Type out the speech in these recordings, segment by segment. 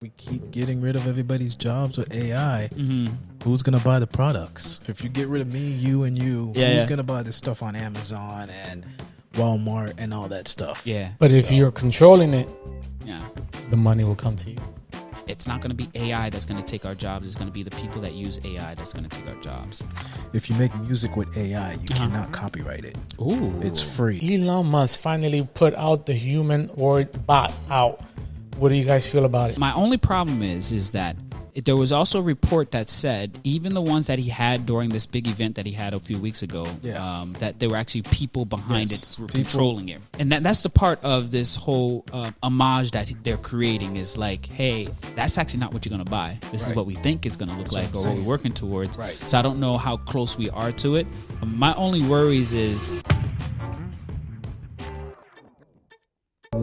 we keep getting rid of everybody's jobs with AI, who's going to buy the products? If you get rid of me, you, and you, who's going to buy this stuff on Amazon and Walmart and all that stuff? Yeah. But if you're controlling it, yeah, the money will come to you. It's not going to be AI that's going to take our jobs. It's going to be the people that use AI that's going to take our jobs. If you make music with AI, you cannot copyright it. Ooh. It's free. Elon Musk finally put out the humanoid bot out. What do you guys feel about it? My only problem is that there was also a report that said even the ones that he had during this big event that he had a few weeks ago, that there were actually people behind it controlling it. And that's the part of this whole homage that they're creating is like, hey, that's actually not what you're going to buy. This is what we think it's going to look like or what we're working towards. Right. So I don't know how close we are to it. My only worries is...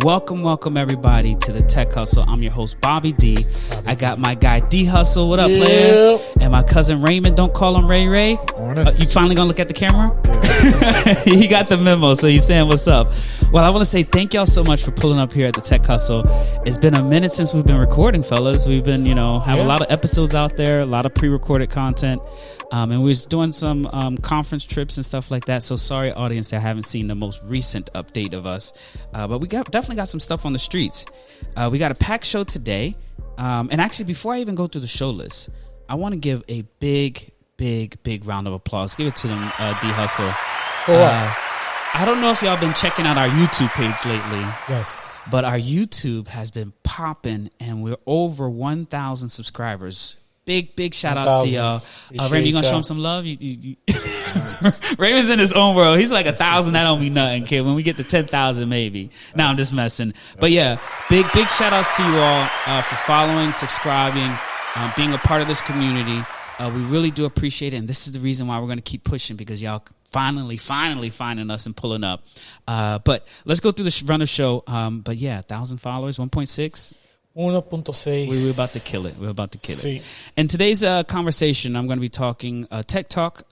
Welcome everybody to the Tech Hustle. I'm your host Bobby D. I got my guy D Hustle. What up, player? And my cousin Raymond. Don't call him Ray. You finally gonna look at the camera? Yeah. He got the memo, so he's saying what's up. Well, I want to say thank y'all so much for pulling up here at the Tech Hustle. It's been a minute since we've been recording, fellas. We've been, have a lot of episodes out there, a lot of pre-recorded content. And we was doing some conference trips and stuff like that. So sorry, audience, that I haven't seen the most recent update of us. But we definitely got some stuff on the streets. We got a packed show today. And actually, before I even go through the show list, I want to give a big round of applause. Give it to them, D Hustle. For what? I don't know if y'all been checking out our YouTube page lately. Yes. But our YouTube has been popping, and we're over 1,000 subscribers. Big shout outs to y'all. Raymond, you gonna show him some love? Raymond's in his own world. He's like 1,000. That don't mean nothing, kid. When we get to 10,000, maybe. Now I'm just messing. But yeah, big shout outs to you all for following, subscribing, being a part of this community. We really do appreciate it, and this is the reason why we're gonna keep pushing, because y'all finally finding us and pulling up. But let's go through the run of show. But yeah, 1,000 followers, 1.6. 1.6. We're about to kill it. Sí. In today's conversation, I'm going to be talking tech talk,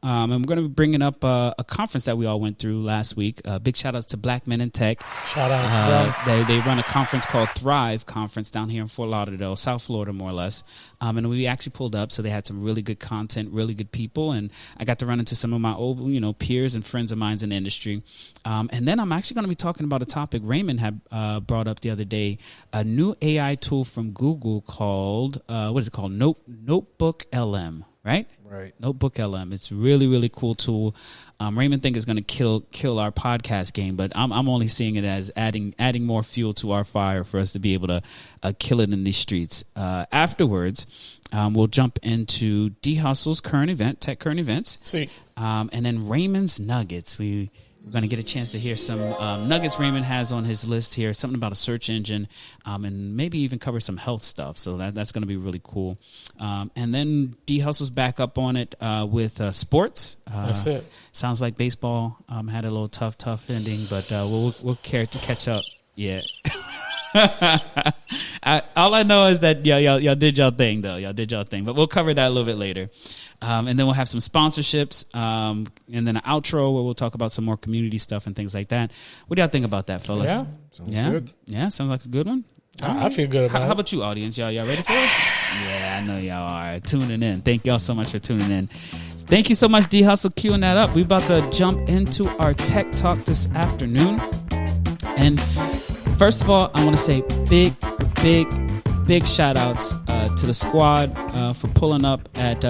and we're going to be bringing up a conference that we all went through last week. Big shout outs to Black Men in Tech. Shout outs to them. They run a conference called Thrive Conference down here in Fort Lauderdale, South Florida, more or less. And we actually pulled up, so they had some really good content, really good people, and I got to run into some of my old, peers and friends of mine in the industry. And then I'm actually going to be talking about a topic Raymond had brought up the other day, a new AI tool from Google called, what is it called? Notebook LM, right? Right. Notebook LM. It's really cool tool. Raymond think it's going to kill our podcast game, but I'm only seeing it as adding more fuel to our fire for us to be able to kill it in these streets. Afterwards, we'll jump into D Hustle's tech current events. Sí. And then Raymond's nuggets. We're going to get a chance to hear some nuggets Raymond has on his list here, something about a search engine, and maybe even cover some health stuff. So that's going to be really cool. And then D Hustle's back up on it with sports. That's it. Sounds like baseball had a little tough ending, but we'll care to catch up. Yeah. All I know is that y'all did y'all thing, though. Y'all did y'all thing. But we'll cover that a little bit later. And then we'll have some sponsorships and then an outro where we'll talk about some more community stuff and things like that. What do y'all think about that, fellas? Yeah. Sounds good. Yeah, sounds like a good one. I feel good about it. How about you, audience? Y'all ready for it? Yeah, I know y'all are tuning in. Thank y'all so much for tuning in. Thank you so much, D Hustle, queuing that up. We're about to jump into our tech talk this afternoon. And first of all, I want to say big shout outs to the squad for pulling up at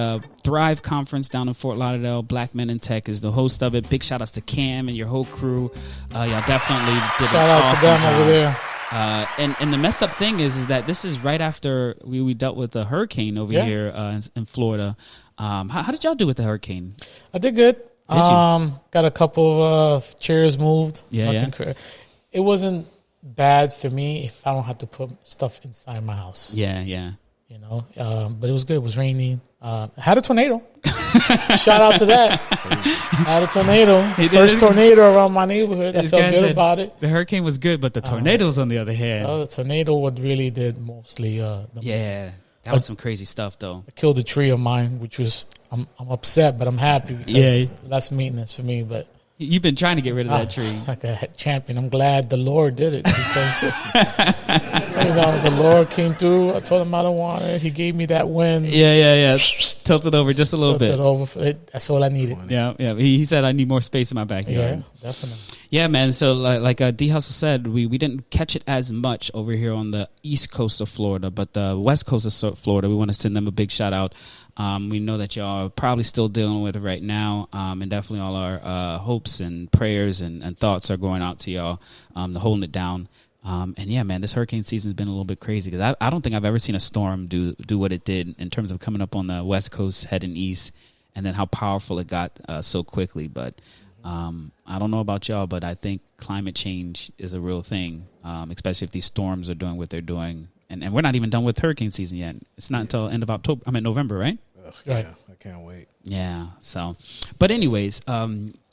Thrive Conference down in Fort Lauderdale. Black Men in Tech is the host of it. Big shout outs to Cam and your whole crew. Y'all definitely did shout an outs awesome to them job over there. And the messed up thing is that this is right after we dealt with the hurricane over here in Florida. How did y'all do with the hurricane? I did good. Did you? Got a couple of chairs moved. Yeah. It wasn't bad for me if I don't have to put stuff inside my house. Yeah. But it was good. It was raining. Had a tornado. Shout out to that. Had a tornado. First tornado around my neighborhood. I felt good about it. The hurricane was good, but the tornadoes, on the other hand. The tornado what really did mostly. That was some crazy stuff, though. I killed a tree of mine, which was I'm upset, but I'm happy because that's maintenance for me. But you've been trying to get rid of that tree like a champion. I'm glad the Lord did it because The Lord came through. I told him I don't want it. He gave me that win. Yeah. Tilted over just a little bit. That's all I needed. Yeah. He said I need more space in my backyard. Yeah, definitely. Yeah, man. So like D Hustle said, we didn't catch it as much over here on the east coast of Florida, but the west coast of Florida, we want to send them a big shout out. We know that y'all are probably still dealing with it right now, and definitely all our hopes and prayers and thoughts are going out to y'all, to holding it down. And yeah, man, this hurricane season has been a little bit crazy because I don't think I've ever seen a storm do what it did in terms of coming up on the west coast, heading east, and then how powerful it got so quickly. But I don't know about y'all, but I think climate change is a real thing, especially if these storms are doing what they're doing. And we're not even done with hurricane season yet. It's not until end of November, right? Yeah, I can't wait. Yeah. So, but anyways,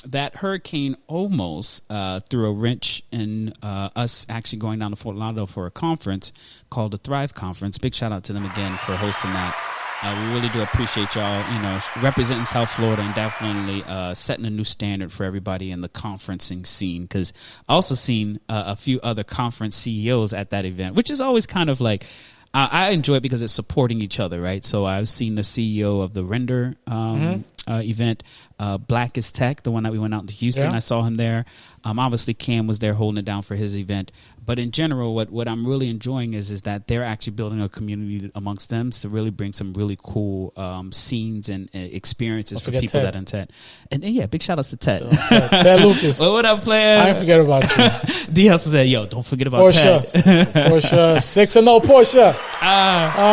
that hurricane almost threw a wrench in us actually going down to Fort Lauderdale for a conference called the Thrive Conference. Big shout out to them again for hosting that. We really do appreciate y'all, representing South Florida and definitely setting a new standard for everybody in the conferencing scene. Because I also seen a few other conference CEOs at that event, which is always kind of like, I enjoy it because it's supporting each other, right? So I've seen the CEO of the Render event, Black is Tech, the one that we went out to Houston. Yeah. I saw him there. Obviously, Cam was there holding it down for his event. But in general, what I'm really enjoying is that they're actually building a community amongst them to really bring some really cool scenes and experiences for people Ted. that intent. And yeah, big shout outs to Ted. Ted Lucas. Well, what up, player? I ain't forget about you. D Hustle said, yo, don't forget about Ted. Porsche. 6-0 Porsche.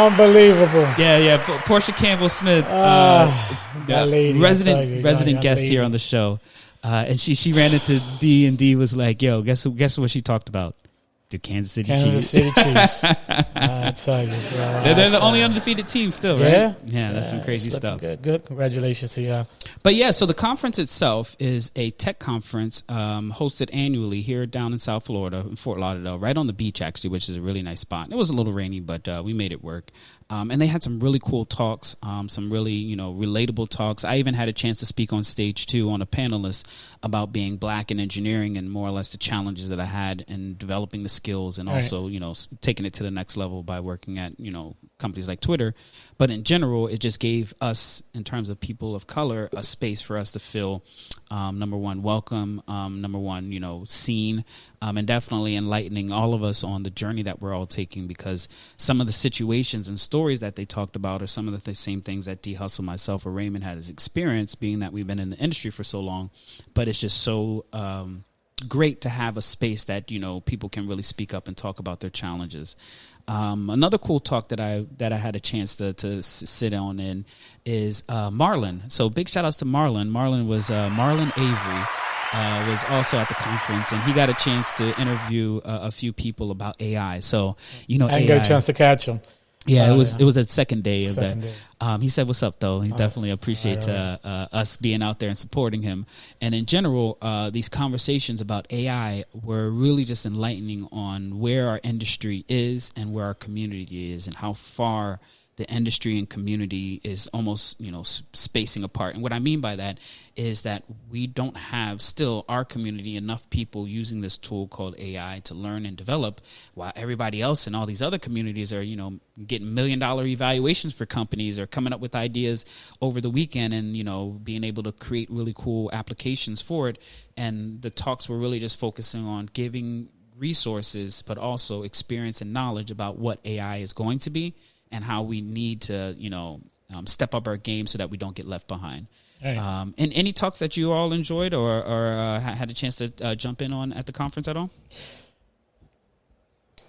Unbelievable. Yeah. Portia Campbell Smith. That lady. Resident guest here on the show. And she ran into D, and D was like, yo, guess what she talked about? The Kansas City Chiefs. I tell you, bro. They're the only undefeated team still, right? Yeah, that's some crazy stuff. Good. Congratulations to you. But yeah, so the conference itself is a tech conference hosted annually here down in South Florida, in Fort Lauderdale, right on the beach, actually, which is a really nice spot. It was a little rainy, but we made it work. And they had some really cool talks, some really, relatable talks. I even had a chance to speak on stage, too, on a panelist about being black in engineering and more or less the challenges that I had in developing the skills and also, taking it to the next level by working at, companies like Twitter. But in general, it just gave us, in terms of people of color, a space for us to feel, number one, welcome, number one, seen, and definitely enlightening all of us on the journey that we're all taking, because some of the situations and stories that they talked about are some of the same things that D Hustle, myself, or Raymond had as experience, being that we've been in the industry for so long. But it's just so great to have a space that, people can really speak up and talk about their challenges. Another cool talk that I had a chance to sit on in is Marlon. So big shout outs to Marlon. Marlon was Marlon Avery was also at the conference, and he got a chance to interview a few people about AI. So I didn't get a chance to catch him. Yeah, it was the second day of that. He said, "What's up, though?" He definitely appreciates us being out there and supporting him. And in general, these conversations about AI were really just enlightening on where our industry is and where our community is, and how far the industry and community is almost, spacing apart. And what I mean by that is that we don't have still our community enough people using this tool called AI to learn and develop, while everybody else in all these other communities are, getting $1 million evaluations for companies or coming up with ideas over the weekend and, being able to create really cool applications for it. And the talks were really just focusing on giving resources, but also experience and knowledge about what AI is going to be, and how we need to, step up our game so that we don't get left behind. Right. And any talks that you all enjoyed or had a chance to jump in on at the conference at all?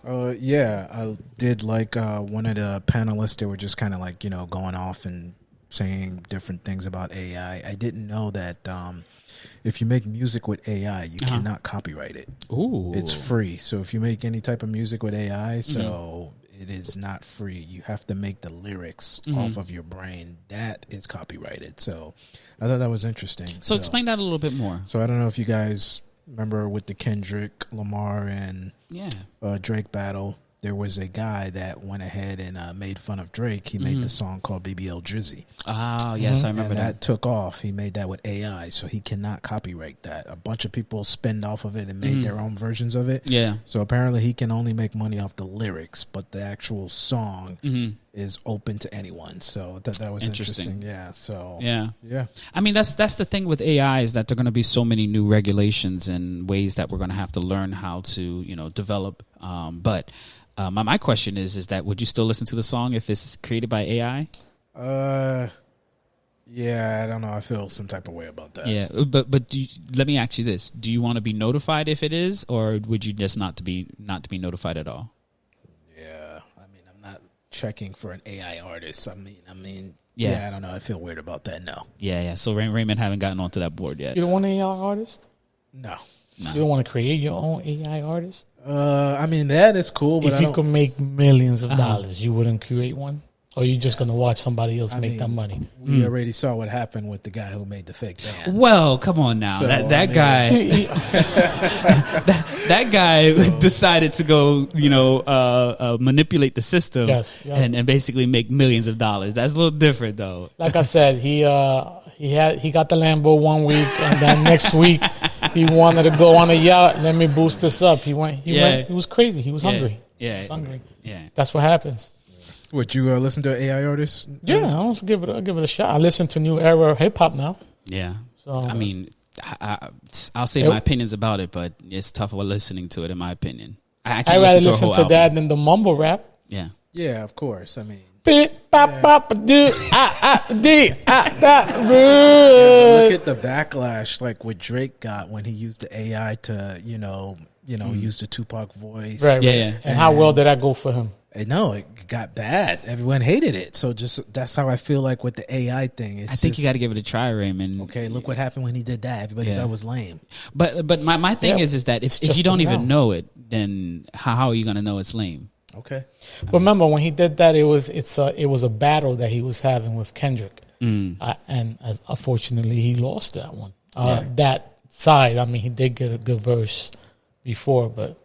Yeah, I did like one of the panelists. They were just kind of like, going off and saying different things about AI. I didn't know that if you make music with AI, you cannot copyright it. Ooh. It's free. So if you make any type of music with AI, it is not free. You have to make the lyrics off of your brain. That is copyrighted. So I thought that was interesting. So explain that a little bit more. So I don't know if you guys remember with the Kendrick Lamar and Drake battle. there was a guy that went ahead and made fun of Drake. He made the song called BBL Drizzy. Oh, yes, I remember and that. took off. He made that with AI, so he cannot copyright that. A bunch of people spend off of it and made their own versions of it. Yeah. So apparently he can only make money off the lyrics, but the actual song is open to anyone. So that was interesting. Yeah. So yeah. I mean, that's the thing with AI is that there are going to be so many new regulations and ways that we're going to have to learn how to, develop. But my question is that would you still listen to the song if it's created by AI? Yeah, I don't know. I feel some type of way about that. Yeah, but let me ask you this: do you want to be notified if it is, or would you just not to be notified at all? Yeah, I mean, I'm not checking for an AI artist. I mean, yeah, I don't know. I feel weird about that. No. Yeah. So Raymond haven't gotten onto that board yet. You don't want an AI artist? No. You don't want to create your own AI artist? I mean, that is cool. But if you could make millions of dollars, you wouldn't create one? Or are you just going to watch somebody else make that money? We already saw what happened with the guy who made the fake band. Well, come on now. So, that guy that guy decided to go, manipulate the system and basically make millions of dollars. That's a little different though. Like I said, he got the Lambo 1 week and then next week he wanted to go on a yacht. Let me boost this up. He went. He was crazy. He was hungry. Yeah. He was hungry. Yeah. That's what happens. Would you listen to AI artists? Yeah, I'll give it a shot. I listen to new era hip hop now. Yeah. So I mean, I'll say my opinions about it, but it's tough listening to it in my opinion. I can't rather listen to that than the mumble rap. Yeah. Yeah, of course. I mean, look at the backlash like what Drake got when he used the AI to use the Tupac voice. Right. Yeah. And how well did that go for him? No, it got bad. Everyone hated it. So that's how I feel like with the AI thing. I think you got to give it a try, Raymond. Okay, look what happened when he did that. Everybody thought it was lame. But my thing is that if you don't even know it, then how are you going to know it's lame? Okay. Remember when he did that? It was a battle that he was having with Kendrick, and unfortunately he lost that one. That side, I mean, he did get a good verse before, but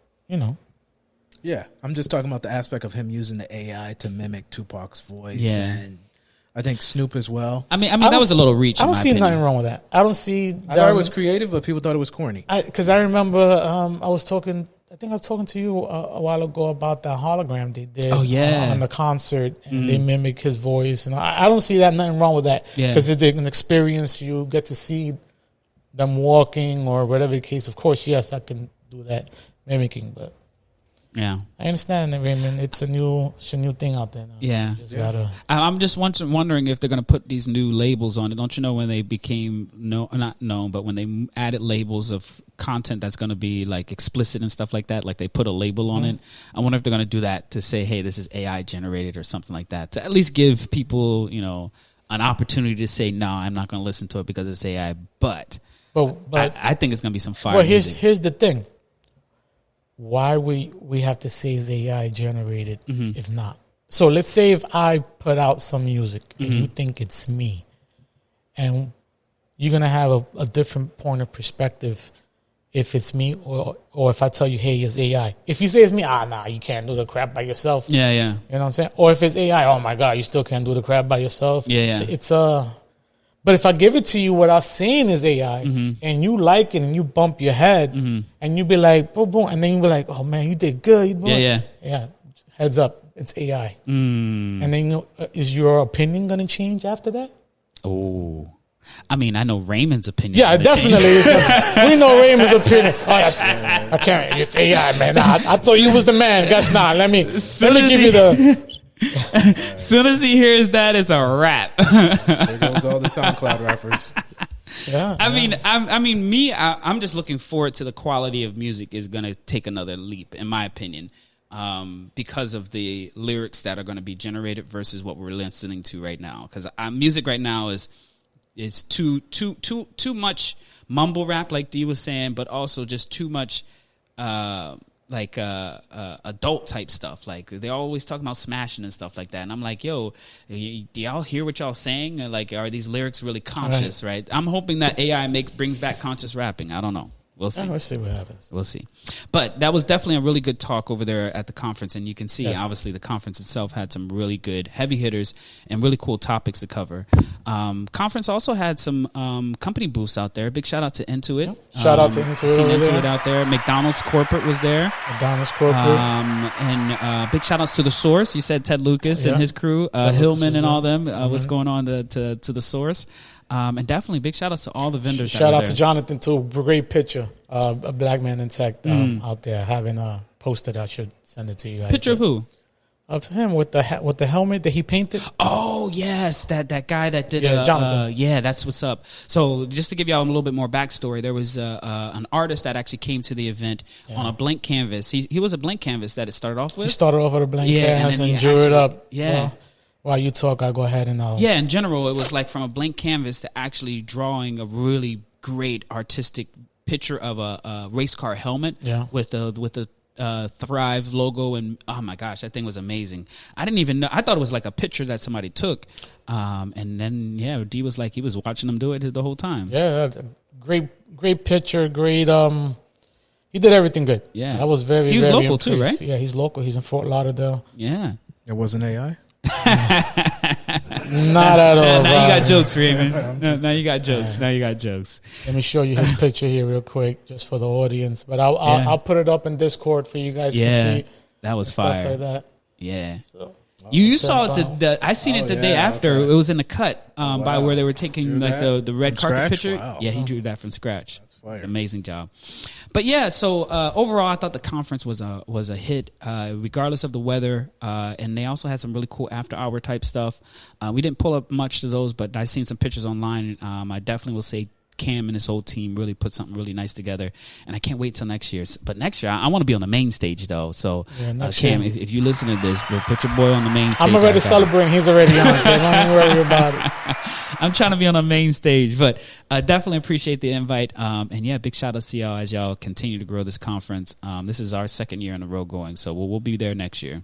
Yeah, I'm just talking about the aspect of him using the AI to mimic Tupac's voice, and I think Snoop as well. I mean that was a little reach. I don't see nothing wrong with that. I don't see. I thought it was creative, but people thought it was corny. Because I remember I was talking to you a while ago about the hologram they did. On the concert, and they mimic his voice, and I don't see nothing wrong with that because it's an experience. You get to see them walking or whatever the case. Of course, yes, I can do that mimicking, but. Yeah, I understand that, Raymond. It's a new thing out there now. Yeah, I'm just wondering if they're going to put these new labels on it. Don't you know when they became not known, but when they added labels of content that's going to be like explicit and stuff like that, like they put a label on it. I wonder if they're going to do that to say, hey, this is AI generated or something like that, to at least give people, an opportunity to say, no, I'm not going to listen to it because it's AI. But I think it's going to be some fire. Well, here's the thing. Why we have to say is AI generated if not? So let's say if I put out some music and you think it's me, and you're gonna have a different point of perspective if it's me or if I tell you, hey, it's AI. If you say it's me, you can't do the crap by yourself. Yeah. You know what I'm saying? Or if it's AI, oh my God, you still can't do the crap by yourself. Yeah. But if I give it to you without saying it's AI and you like it and you bump your head and you be like, boom, boom, and then you be like, oh man, you did good. Yeah. Heads up, it's AI. And then is your opinion going to change after that? Oh, I mean, I know Raymond's opinion. Yeah, definitely. We know Raymond's opinion. Oh, I can't. It's AI, man. I thought you was the man. Guess not. Let me give you the. As soon as he hears that, it's a wrap. There goes all the SoundCloud rappers. Yeah. I'm just looking forward to the quality of music is going to take another leap, in my opinion, because of the lyrics that are going to be generated versus what we're listening to right now. Because music right now is too much mumble rap, like Dee was saying, but also just too much. Adult type stuff. Like they're always talking about smashing and stuff like that. And I'm like, yo, do y'all hear what y'all saying? Like, are these lyrics really conscious? Right? I'm hoping that AI brings back conscious rapping. I don't know. We'll see. We'll see what happens. We'll see. But that was definitely a really good talk over there at the conference. And you can see, Yes. obviously, the conference itself had some really good heavy hitters and really cool topics to cover. Conference also had some company booths out there. Big shout out to Intuit. Shout out to Intuit. Seen over Intuit there. out there. McDonald's Corporate was there. McDonald's Corporate. And big shout outs to The Source. You said Ted Lucas and Yeah. his crew, Ted Lucas Hillman was and all there. them. What's going on to The Source. And definitely big shout outs to all the vendors. Shout out there. to Jonathan too. Great picture. A black man in tech out there. Having posted. I should send it to you guys. Picture of who? Of him with the helmet that he painted. Oh yes, that guy that did. Jonathan. Yeah, that's what's up. So just to give y'all a little bit more backstory, there was an artist that actually came to the event on a blank canvas. He was a blank canvas that it started off with. He started off with a blank canvas then and he drew it actually- up. Yeah. Well, while you talk, I'll go ahead and Yeah, in general, it was like from a blank canvas to actually drawing a really great artistic picture of a race car helmet with the Thrive logo, and oh my gosh, that thing was amazing. I didn't even know. I thought it was like a picture that somebody took, and then D was like he was watching them do it the whole time. Yeah, great picture, great. He did everything good. Yeah, I was very. He was very local impressed. too, right? Yeah, he's local. He's in Fort Lauderdale. Yeah, It wasn't AI. Not at all. now you bro. got jokes, Raymond. Now you got jokes. Now you got jokes. Let me show you his picture here real quick, just for the audience. But I'll put it up in Discord for you guys to see. That was Stuff fire. like that. Yeah. So, You saw it. I seen it the day after. okay. It was in the cut by wow. where they were taking Drew like that the red from carpet scratch? picture. Wow. Yeah, he drew that from scratch. That's fire. Amazing job. But yeah, so overall, I thought the conference was a hit, regardless of the weather. And they also had some really cool after hour type stuff. We didn't pull up much to those, but I seen some pictures online. I definitely will say Cam and his whole team really put something really nice together, and I can't wait till next year. But next year, I want to be on the main stage though. So, Cam, if you listen to this, we'll put your boy on the main stage. I'm already celebrating. He's already on. Okay? Don't even worry about it. I'm trying to be on the main stage, but definitely appreciate the invite. And yeah, big shout out to y'all as y'all continue to grow this conference. This is our second year in a row going, so we'll be there next year.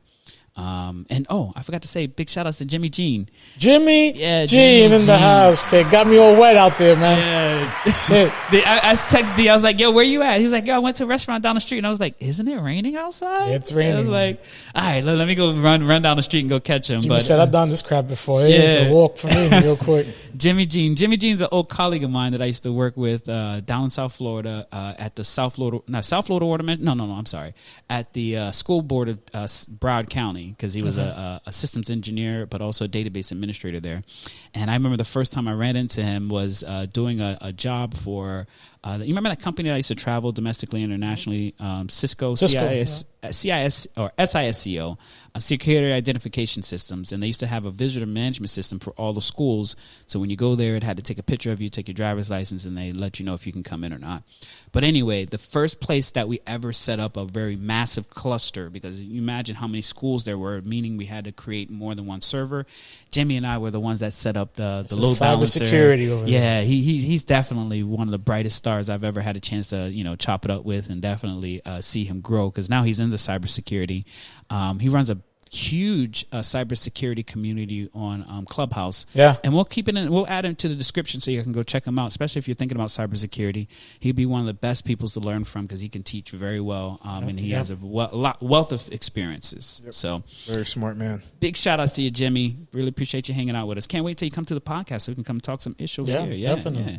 And I forgot to say big shout outs to Jimmy Jean. Jimmy Yeah, Jean Jimmy in the Jean. house, kid. Got me all wet out there, man. Yeah. Shit. I texted D. I was like, "Yo, where you at?" He was like, "Yo, I went to a restaurant down the street." And I was like, "Isn't it raining outside?" Yeah, it's raining. I was like, "All right, let me go run down the street and go catch him." Jimmy But said, I've done this crap before. It's Yeah. a walk for me real quick. Jimmy Jean's an old colleague of mine that I used to work with down in South Florida at the South Florida Ornament. No, I'm sorry, at the school board of Broward County, because he was a systems engineer but also a database administrator there. And I remember the first time I ran into him was doing a job for. You remember that company that I used to travel domestically, internationally, Cisco, CIS or SISCO, Security Identification Systems, and they used to have a visitor management system for all the schools. So when you go there, it had to take a picture of you, take your driver's license, and they let you know if you can come in or not. But anyway, the first place that we ever set up a very massive cluster, because you imagine how many schools there were, meaning we had to create more than one server. Jimmy and I were the ones that set up the load balancer. Cybersecurity over there. Yeah, he's definitely one of the brightest stars I've ever had a chance to chop it up with, and definitely see him grow, because now he's into cybersecurity. He runs a huge cybersecurity community on Clubhouse. Yeah. And we'll keep it in. We'll add him to the description so you can go check him out, especially if you're thinking about cybersecurity. He'd be one of the best people to learn from, because he can teach very well, and he has a wealth of experiences. Yep. So Very smart man. big shout outs to you, Jimmy. Really appreciate you hanging out with us. Can't wait till you come to the podcast so we can come talk some ish over here. Yeah, definitely. Yeah.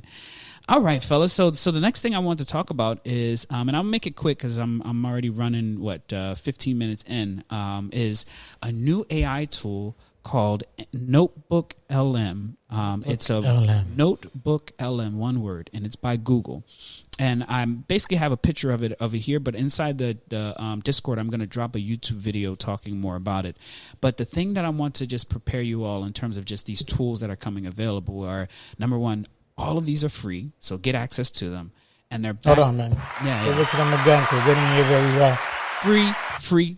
All right, fellas. So the next thing I want to talk about is, and I'll make it quick because I'm already running 15 minutes in. Is a new AI tool called Notebook LM. It's a LM. Notebook LM, one word, and it's by Google. And I basically have a picture of it here, but inside the Discord, I'm going to drop a YouTube video talking more about it. But the thing that I want to just prepare you all in terms of just these tools that are coming available are, number one, all of these are free, so get access to them. And they're Hold on, man. Yeah. Give it to them again, because they didn't hear very well. Free Free.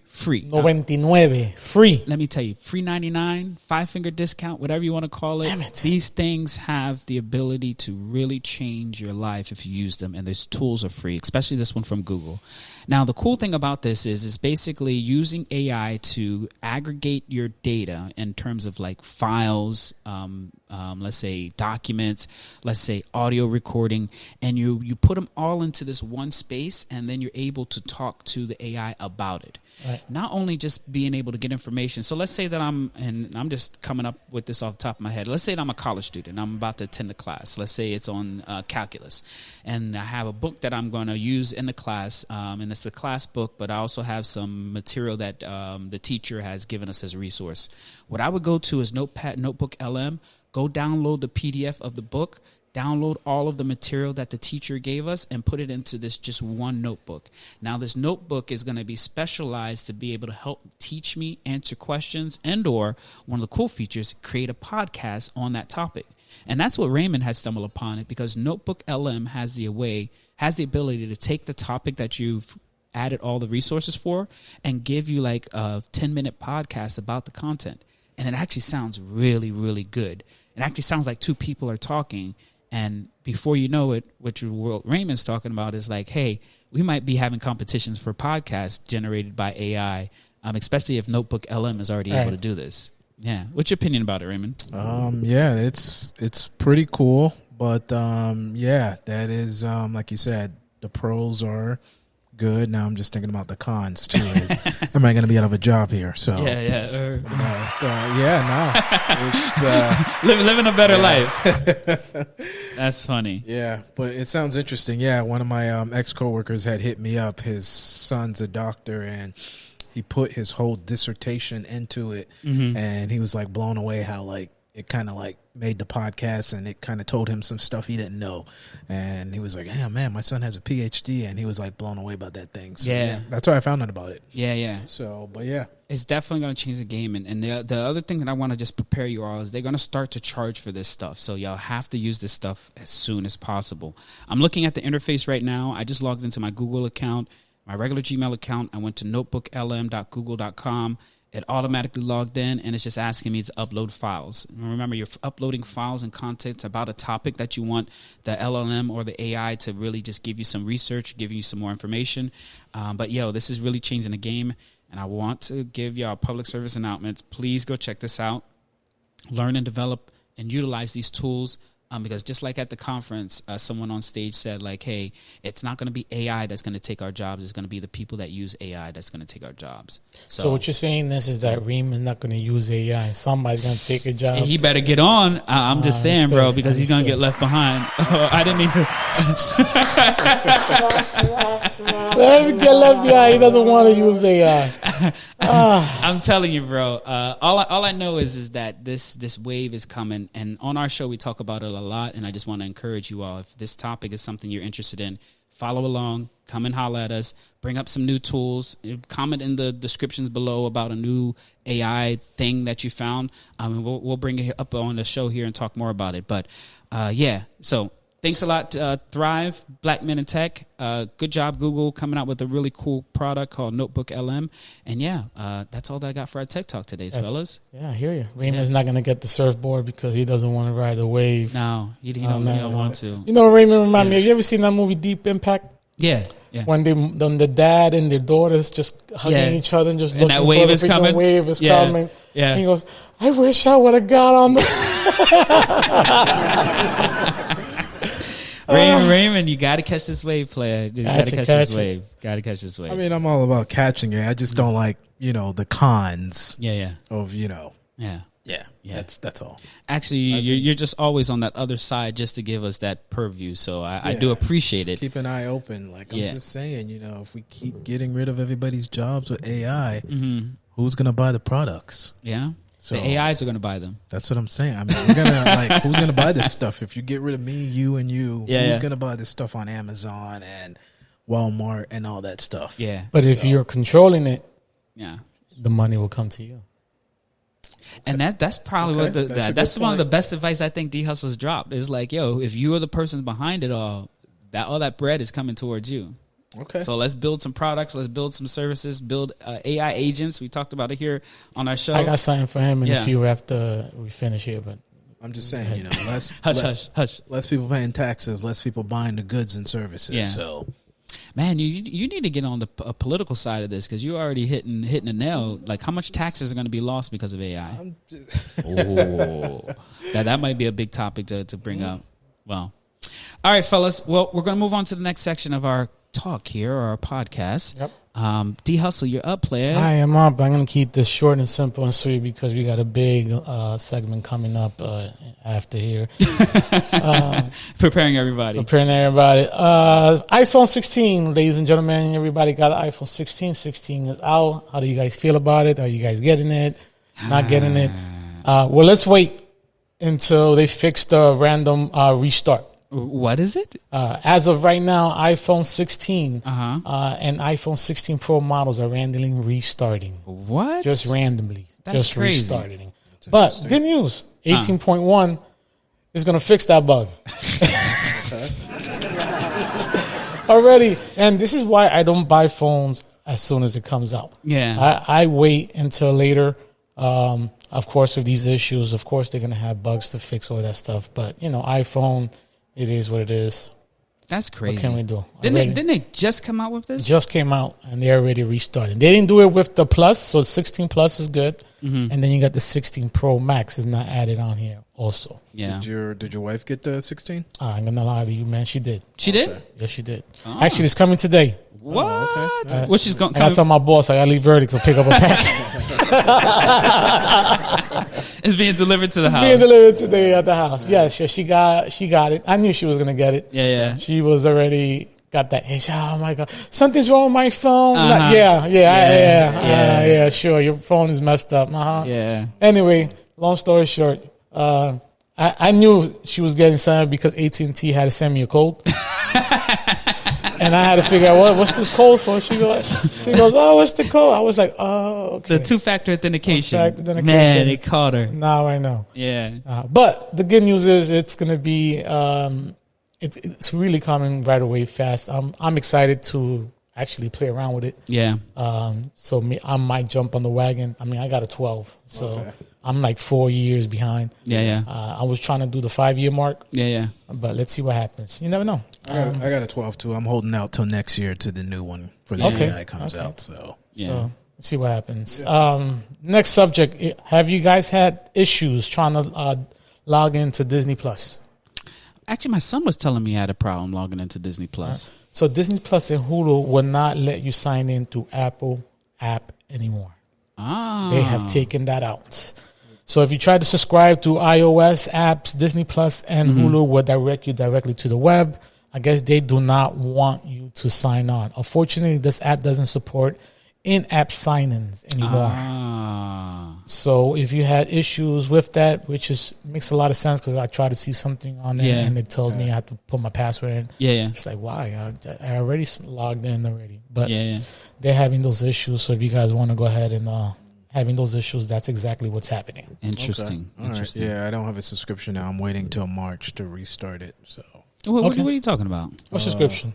99, free. Let me tell you, free 99, 5-finger discount, whatever you want to call it. Damn it. These things have the ability to really change your life if you use them, and these tools are free, especially this one from Google. Now, the cool thing about this is basically using AI to aggregate your data in terms of like files, let's say documents, let's say audio recording, and you put them all into this one space, and then you're able to talk to the AI about it. Right. Not only just being able to get information. So let's say that I'm just coming up with this off the top of my head. Let's say that I'm a college student. I'm about to attend a class. Let's say it's on calculus. And I have a book that I'm going to use in the class. And it's a class book, but I also have some material that the teacher has given us as a resource. What I would go to is Notebook LM, go download the PDF of the book, download all of the material that the teacher gave us, and put it into this just one notebook. Now, this notebook is going to be specialized to be able to help teach me, answer questions, and or one of the cool features, create a podcast on that topic. And that's what Raymond had stumbled upon it, because Notebook LM has the ability to take the topic that you've added all the resources for and give you like a 10-minute podcast about the content. And it actually sounds really, really good. It actually sounds like two people are talking. And before you know it, what Raymond's talking about is like, hey, we might be having competitions for podcasts generated by AI, especially if Notebook LM is already able to do this. Yeah. What's your opinion about it, Raymond? Yeah, it's pretty cool. But, yeah, that is, like you said, the pros are good. Now I'm just thinking about the cons, too. Am I going to be out of a job here? So Yeah. It's living a better life. That's funny. Yeah, but it sounds interesting. Yeah, one of my ex-coworkers had hit me up. His son's a doctor, and he put his whole dissertation into it, and he was like blown away how like it kind of like made the podcast, and it kind of told him some stuff he didn't know. And he was like, "Yeah, man, my son has a PhD," and he was like blown away about that thing. So, yeah, that's how I found out about it. Yeah. So, but yeah, it's definitely going to change the game. And the other thing that I want to just prepare you all is they're going to start to charge for this stuff. So y'all have to use this stuff as soon as possible. I'm looking at the interface right now. I just logged into my Google account, my regular Gmail account. I went to notebooklm.google.com. It automatically logged in, and it's just asking me to upload files. And remember, you're uploading files and content about a topic that you want the LLM or the AI to really just give you some research, give you some more information. But, this is really changing the game, and I want to give y'all a public service announcement. Please go check this out. Learn and develop and utilize these tools. Because just like at the conference, someone on stage said, like, hey, it's not going to be AI that's going to take our jobs. It's going to be the people that use AI that's going to take our jobs. So what you're saying is that Raymond's not going to use AI. Somebody's going to take a job. He better get on. I'm just saying, bro, because he's going to get left behind. I didn't mean to. Let him get left behind. He doesn't want to use AI. I'm telling you, bro. All I know is that this wave is coming, and on our show we talk about it a lot. And I just want to encourage you all, if this topic is something you're interested in, follow along, come and holler at us, bring up some new tools, comment in the descriptions below about a new AI thing that you found. We'll bring it up on the show here and talk more about it. But so. Thanks a lot, Thrive, Black Men in Tech. Good job, Google, coming out with a really cool product called Notebook LM. And that's all that I got for our Tech Talk today, fellas. Yeah, I hear you. Raymond's not going to get the surfboard because he doesn't want to ride a wave. No, he don't want to. You know, Raymond remind me, have you ever seen that movie Deep Impact? Yeah. When the dad and their daughters just hugging each other and just looking that wave is coming. Wave is coming. Yeah. And he goes, I wish I would have got on the... Raymond, you got to catch this wave, player. You got to catch this wave. Got to catch this wave. I mean, I'm all about catching it. I just don't like, the cons. Yeah. Of, Yeah. That's all. Actually, you're just always on that other side just to give us that purview. So I do appreciate it. Keep an eye open. Like I'm just saying, if we keep getting rid of everybody's jobs with AI, who's gonna buy the products? Yeah. So the AIs are going to buy them. That's what I'm saying. I mean, we're gonna who's gonna buy this stuff? If you get rid of me, you, and you, who's gonna buy this stuff on Amazon and Walmart and all that stuff? Yeah. But if you're controlling it, the money will come to you. And that's probably that's one of the best advice I think D Hustle's dropped. Is like, if you are the person behind it all that bread is coming towards you. Okay. So let's build some products. Let's build some services. Build AI agents. We talked about it here on our show. I got something for him in a few after we finish here, but I'm just saying, less hush. Less people paying taxes, less people buying the goods and services. Yeah. So, man, you need to get on the political side of this because you're already hitting a nail. Like, how much taxes are going to be lost because of AI? That might be a big topic to bring up. Well, all right, fellas. Well, we're going to move on to the next section of our talk here, or our podcast. Yep. D Hustle, you're up, player. I am up. I'm going to keep this short and simple and sweet because we got a big segment coming up after here. Preparing everybody. iPhone 16, ladies and gentlemen. Everybody got an iPhone 16. 16 is out. How do you guys feel about it? Are you guys getting it? Not getting it? Well, let's wait until they fix the random restart. What is it? As of right now, iPhone 16 and iPhone 16 Pro models are randomly restarting. What? Just randomly. That's just crazy. restarting. But good news, 18.1 is going to fix that bug. Already. And this is why I don't buy phones as soon as it comes out. Yeah. I wait until later. Of course, with these issues, of course, they're going to have bugs to fix all that stuff. But, iPhone... It is what it is. That's crazy. What can we do? Didn't they just come out with this? Just came out, and they're already restarting. They didn't do it with the Plus, so 16 Plus is good. Mm-hmm. And then you got the 16 Pro Max is not added on here also. Yeah. Did your wife get the 16? I'm going to lie to you, man. She did. She did? Yes, she did. Oh. Actually, it's coming today. What? Oh, okay. What she's going? I got to tell my boss I got to leave verdict to pick up a package. It's being delivered to the house. Being delivered today at the house. Yes, she got it. I knew she was gonna get it. Yeah. She was already got that itch. Oh my god, something's wrong with my phone. Uh-huh. Yeah. Sure, your phone is messed up. Yeah. Anyway, long story short, I knew she was getting something because AT&T had to send me a code. And I had to figure out what's this code for. She goes, oh, what's the code? I was like, oh, okay. The two-factor authentication. Man, they caught her. Now I know. Yeah. But the good news is it's going to be, it's really coming right away fast. I'm excited to actually play around with it. Yeah. So I might jump on the wagon. I mean, I got a 12, so okay. I'm like 4 years behind. Yeah. I was trying to do the 5-year mark. Yeah. But let's see what happens. You never know. I got a 12 too. I'm holding out till next year to the new one for the AI comes out. So let's see what happens. Next subject. Have you guys had issues trying to log into Disney Plus? Actually, my son was telling me he had a problem logging into Disney Plus. So Disney Plus and Hulu will not let you sign in through Apple app anymore. They have taken that out. So if you try to subscribe to iOS apps, Disney Plus and Hulu will direct you directly to the web. I guess they do not want you to sign on. Unfortunately, this app doesn't support in-app sign-ins anymore. So if you had issues with that, which makes a lot of sense because I tried to see something on there and they told me I had to put my password in. Yeah. It's like, why? I already logged in already. But they're having those issues. So if you guys want to go ahead and having those issues, that's exactly what's happening. Interesting. Okay. Interesting. Right. Yeah, I don't have a subscription now. I'm waiting till March to restart it. So what are you talking about? What subscription?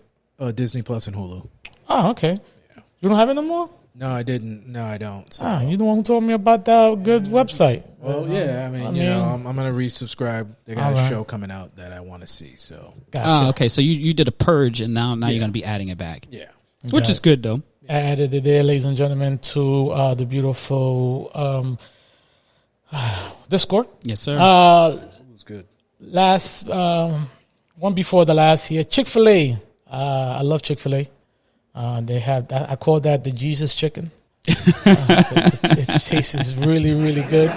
Disney Plus and Hulu. Oh, okay. Yeah. You don't have it no more? No, I didn't. No, I don't. So. You're the one who told me about that good website. Well, yeah. I mean, I'm going to resubscribe. They got a show coming out that I want to see. So. Gotcha. Okay. So you did a purge, and now you're going to be adding it back. Yeah. Which is good, though. I added it there, ladies and gentlemen, to the beautiful Discord. Yes, sir. It was good. Last one before the last here, Chick-fil-A. I love Chick-fil-A. They have I call that the Jesus chicken. It tastes really, really good.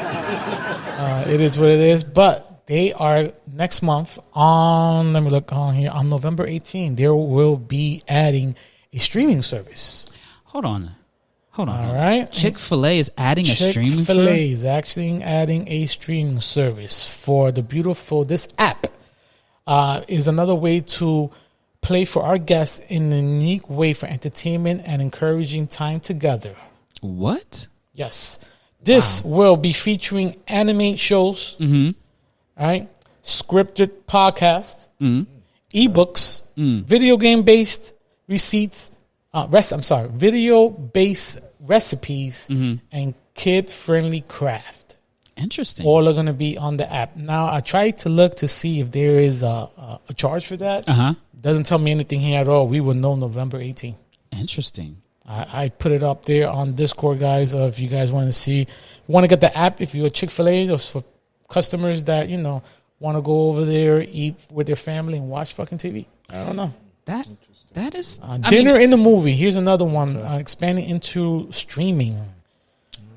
It is what it is. But they are next month on. Let me look on here on November 18th. There will be adding a streaming service. Hold on. All right. Chick-fil-A is adding a streaming service? Chick-fil-A is actually adding a streaming service for the beautiful. This app is another way to play for our guests in a unique way for entertainment and encouraging time together. What? Yes. This will be featuring anime shows, right? Scripted podcast, ebooks, video game-based receipts, video-based recipes and kid-friendly craft. Interesting. All are going to be on the app. Now, I tried to look to see if there is a charge for that. Doesn't tell me anything here at all. We will know November 18th. Interesting. I put it up there on Discord, guys. If you guys want to see, want to get the app, if you're a Chick-fil-A, or for customers that, want to go over there, eat with their family and watch fucking TV. I don't know. That is dinner in the movie. Here's another one, expanding into streaming.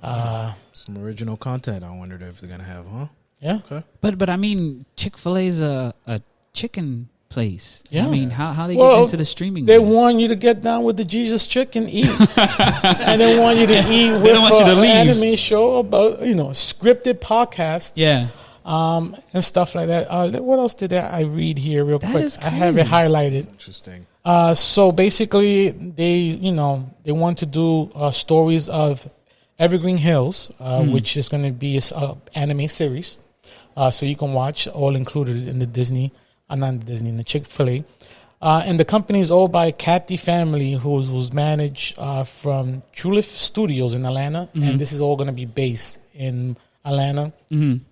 Some original content. I wondered if they're gonna have, huh? Yeah. Okay. But I mean, Chick-fil-A's a chicken place. Yeah. I mean, how they get into the streaming? They game? want you to get down with the Jesus chicken, eat, and they want you to eat with don't want you to an leave. anime show about scripted podcast. Yeah. And stuff like that. What else did I read here real quick? Is I have it crazy. highlighted. Interesting. So basically, they want to do stories of Evergreen Hills, which is going to be an anime series. So you can watch, all included in the Disney, not Disney, in the Chick-fil-A. And the company is owned by Kathy family, who's managed from True Studios in Atlanta. And this is all going to be based in Atlanta,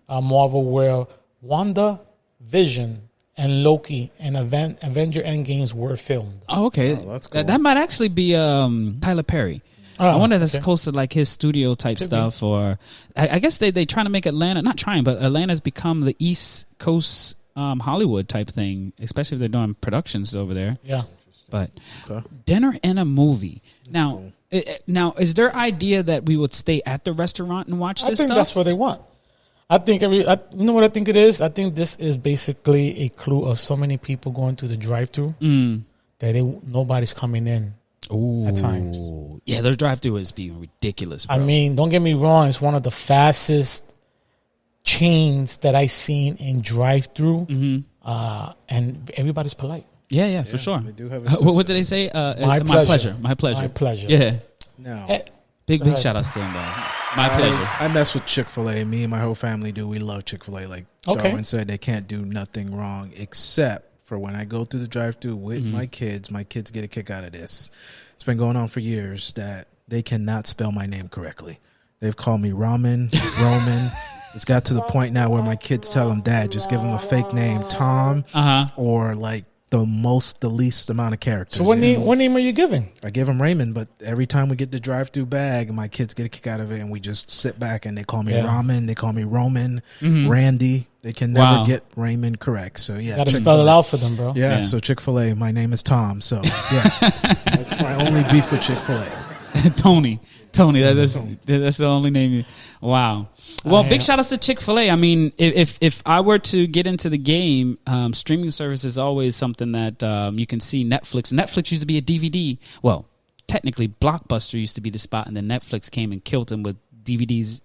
Marvel, where Wanda, Vision, and Loki and Avenger Endgames were filmed. Oh, okay. Oh, that's cool. That might actually be Tyler Perry. I wonder if that's close to like his studio type stuff, or I guess they trying to make Atlanta, not trying, but Atlanta's become the East Coast Hollywood type thing, especially if they're doing productions over there. Yeah. But dinner and a movie. Now, now is their idea that we would stay at the restaurant and watch this I think stuff? that's what they want. I think you know what I think it is? I think this is basically a clue of so many people going through the drive-thru that nobody's coming in. Ooh. At times. Yeah, their drive-thru is being ridiculous, bro. I mean, don't get me wrong. It's one of the fastest chains that I've seen in drive-thru. And everybody's polite. Yeah, for sure. They do have what did they say? My pleasure. My pleasure. My pleasure. Yeah. Now, Big shout outs to them, though. My pleasure. I mess with Chick-fil-A. Me and my whole family do. We love Chick-fil-A. Like Darwin said, they can't do nothing wrong except for when I go through the drive-thru with my kids. My kids get a kick out of this. It's been going on for years that they cannot spell my name correctly. They've called me Ramen, Roman. It's got to the point now where my kids tell them, Dad, just give them a fake name, Tom, or like the least amount of characters. So what name are you giving? I give them Raymond, but every time we get the drive-through bag, my kids get a kick out of it, and we just sit back and they call me Ramen, they call me Roman, Randy. They can never get Raymond correct. So yeah, gotta spell it out for them, bro. Yeah, so Chick-fil-A, my name is Tom. So yeah, that's my only beef with Chick-fil-A. Tony, that's the only name. Wow. Well, big shout outs to Chick-fil-A. I mean, if I were to get into the game, streaming service is always something that you can see. Netflix used to be a DVD. Well, technically, Blockbuster used to be the spot, and then Netflix came and killed them with DVDs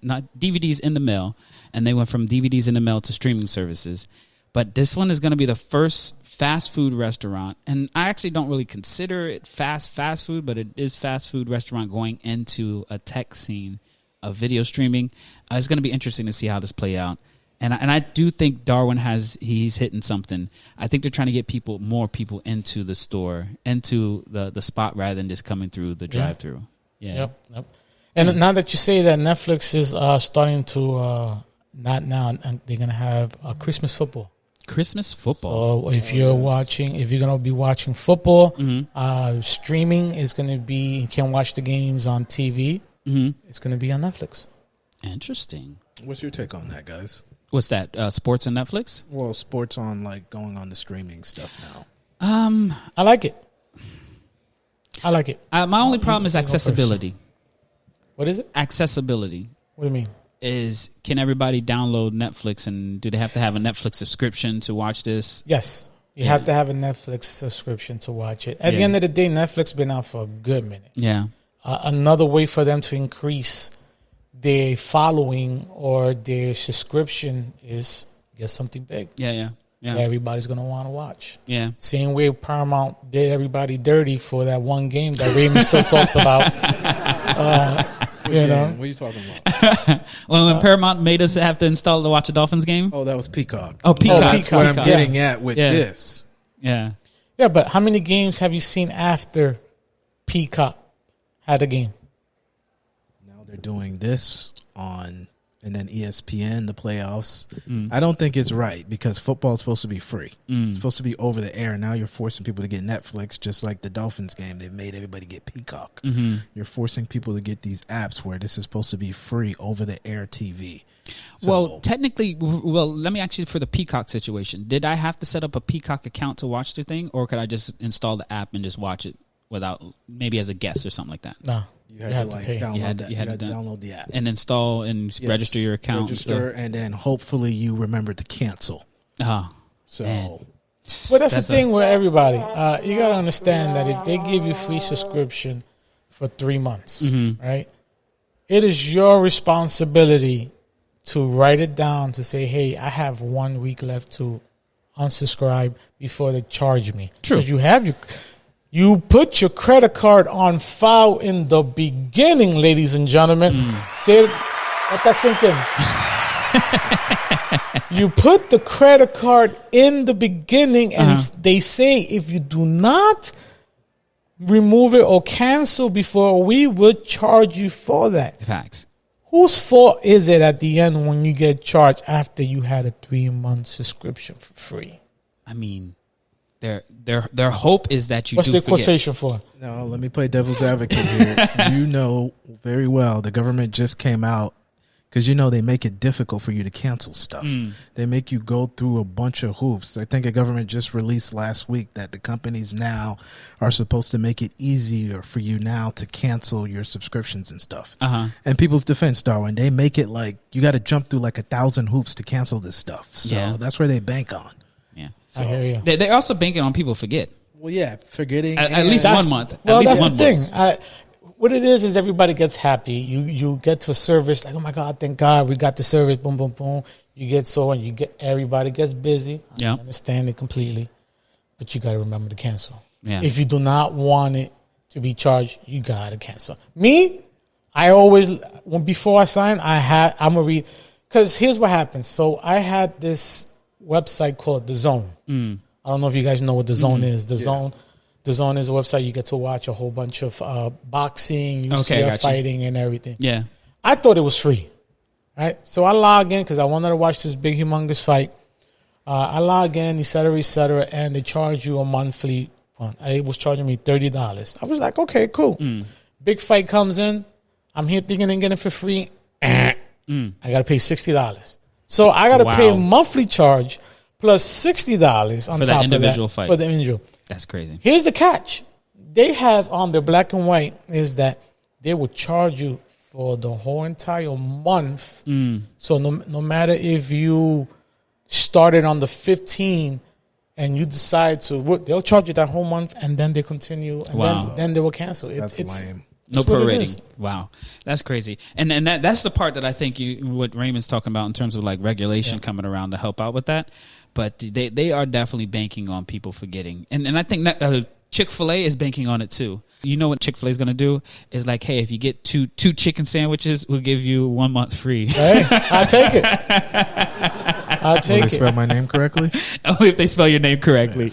in the mail, and they went from DVDs in the mail to streaming services. But this one is going to be the first fast food restaurant, and I actually don't really consider it fast food, but it is fast food restaurant going into a tech scene of video streaming. It's going to be interesting to see how this play out, and I do think Darwin he's hitting something. I think they're trying to get more people into the store, into the spot, rather than just coming through the drive-through. Yeah. Yep. And now that you say that, Netflix is starting to not now, and they're gonna have Christmas football. Christmas football. So if you're gonna be watching football, streaming is gonna be. You can watch the games on TV. It's gonna be on Netflix. Interesting. What's your take on that, guys? What's that? Sports on Netflix? Well, sports on going on the streaming stuff now. I like it. My only problem is accessibility. What is it? Accessibility. What do you mean? Can everybody download Netflix, and do they have to have a Netflix subscription to watch this? Yes. You have to have a Netflix subscription to watch it. At the end of the day, Netflix been out for a good minute. Yeah. Another way for them to increase their following or their subscription is get something big. Yeah. Everybody's going to want to watch. Yeah. Same way Paramount did everybody dirty for that one game that Raymond still talks about. What are you talking about? Well, when Paramount made us have to install to watch a Dolphins game. Oh, that was Peacock. Oh, Peacock. That's what I'm getting at with this. Yeah. Yeah, but how many games have you seen after Peacock had a game? Now they're doing this on, and then ESPN, the playoffs. I don't think it's right because football is supposed to be free. It's supposed to be over the air. Now you're forcing people to get Netflix, just like the Dolphins game. They've made everybody get Peacock. You're forcing people to get these apps where this is supposed to be free over the air TV. So, well, technically, let me ask you for the Peacock situation. Did I have to set up a Peacock account to watch the thing, or could I just install the app and just watch it without, maybe as a guest or something like that? No. you had to like pay. download You had to download the app and install and register your account. Register, and then hopefully you remember to cancel. So, man. Well, that's the thing with everybody. You got to understand that if they give you free subscription for 3 months, right, it is your responsibility to write it down to say, hey, I have 1 week left to unsubscribe before they charge me. True. Because you put your credit card on file in the beginning, ladies and gentlemen. Say it, let that sink in. You put the credit card in the beginning, and they say if you do not remove it or cancel before, we would charge you for that. Facts. Whose fault is it at the end when you get charged after you had a 3-month subscription for free? I mean, their hope is that you What's do the forget. quotation for? No, let me play devil's advocate here. You know very well the government just came out because, you know, they make it difficult for you to cancel stuff. They make you go through a bunch of hoops. I think the government just released last week that the companies now are supposed to make it easier for you now to cancel your subscriptions and stuff. And people's defense, Darwin, they make it like you got to jump through like 1,000 hoops to cancel this stuff. So that's where they bank on. Yeah. I hear you. They're also banking on people forget. Well, yeah, forgetting. At least 1 month. Well, at least that's one the month. thing. What it is everybody gets happy. You get to a service like, oh my God, thank God we got the service. Boom, boom, boom. You get everybody gets busy. Yeah. I understand it completely, but you got to remember to cancel. Yeah. If you do not want it to be charged, you got to cancel. Me, I always before I sign, I'm gonna read, because here's what happens. So I had this website called The Zone. I don't know if you guys know what The Zone is. The Zone is a website you get to watch a whole bunch of boxing, UCF fighting, and everything. Yeah. I thought it was free, right? So I log in because I wanted to watch this big, humongous fight. I log in, et cetera, and they charge you a monthly. It was charging me $30. I was like, okay, cool. Big fight comes in. I'm here thinking and getting it for free. I got to pay $60. So I got to pay a monthly charge plus $60 on For top that individual of that fight. for the individual. That's crazy. Here's the catch. They have on their black and white is that they will charge you for the whole entire month. So no matter if you started on the 15th and you decide to, they'll charge you that whole month, and then they continue, and then they will cancel. That's lame. No what it prorating. is. Wow, that's crazy. And that's the part that I think what Raymond's talking about in terms of like regulation coming around to help out with that. But they are definitely banking on people forgetting, and I think that Chick-fil-A is banking on it too. You know what Chick-fil-A is going to do is like, hey, if you get two chicken sandwiches, we'll give you 1 month free. Hey, I'll take it. I'll take Will it. they spell my name correctly? Oh, if they spell your name correctly.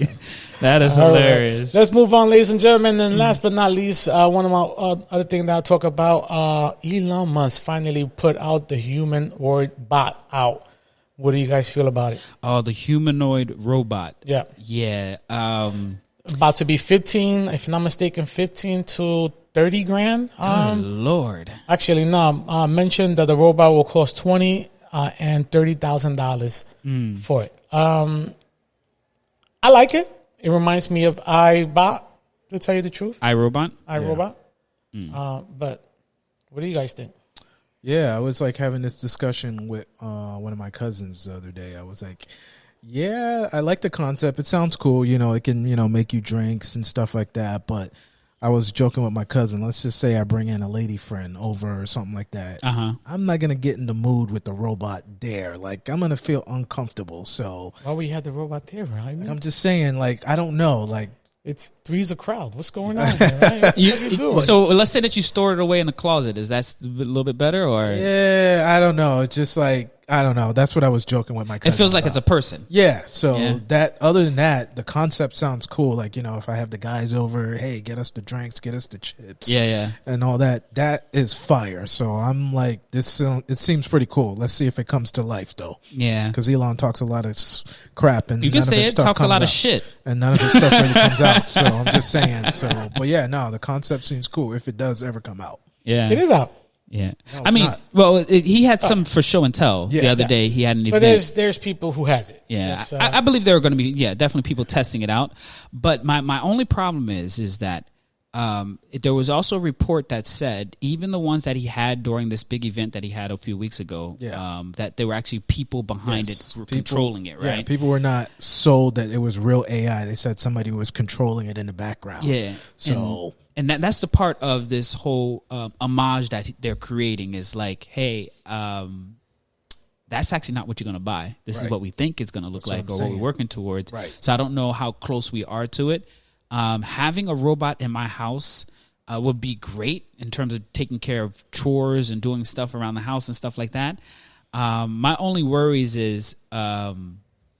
That is All hilarious. right. Let's move on, ladies and gentlemen. And last but not least, one of my other things that I'll talk about, Elon Musk finally put out the humanoid bot out. What do you guys feel about it? Oh, the humanoid robot. Yeah. Yeah. About to be 15, if not mistaken, 15 to 30 grand. Good Lord. Actually, no. Mentioned that the robot will cost $20,000 and $30,000 for it. I like it. It reminds me of iBot, to tell you the truth. iRobot? iRobot. But what do you guys think? Yeah, I was like having this discussion with one of my cousins the other day. I was like, yeah, I like the concept. It sounds cool. You know, it can, make you drinks and stuff like that. But I was joking with my cousin. Let's just say I bring in a lady friend over or something like that. I'm not going to get in the mood with the robot there. Like, I'm going to feel uncomfortable. So Well, we had the robot there, right? I'm just saying, like, I don't know. Like, It's three's a crowd. What's going on here, right? What you doing? So let's say that you store it away in the closet. Is that a little bit better, or yeah, I don't know. It's just like, I don't know. That's what I was joking with my cousin. It feels like about. it's a person. Yeah. So Yeah. that, other than that, the concept sounds cool. Like, you know, if I have the guys over, hey, get us the drinks, get us the chips. Yeah. And all that. That is fire. So I'm like, it seems pretty cool. Let's see if it comes to life, though. Yeah. Because Elon talks a lot of crap. And You can none of say his it stuff talks a comes lot of out. shit. And none of his stuff really comes out. So I'm just saying. So, but yeah, no, the concept seems cool if it does ever come out. Yeah. It is out. Yeah. No, I mean, not. well, he had some for show and tell the other day. He had an event. But there's people who has it. Yeah, I believe there are going to be definitely people testing it out. But my only problem is that there was also a report that said even the ones that he had during this big event that he had a few weeks ago, that there were actually people behind it controlling it. Right? Yeah, people were not sold that it was real AI. They said somebody was controlling it in the background. Yeah. So. And that's the part of this whole homage that they're creating is like, hey, that's actually not what you're going to buy. This is what we think it's going to look like or what we're working towards. Right. So I don't know how close we are to it. Having a robot in my house would be great in terms of taking care of chores and doing stuff around the house and stuff like that. My only worries is...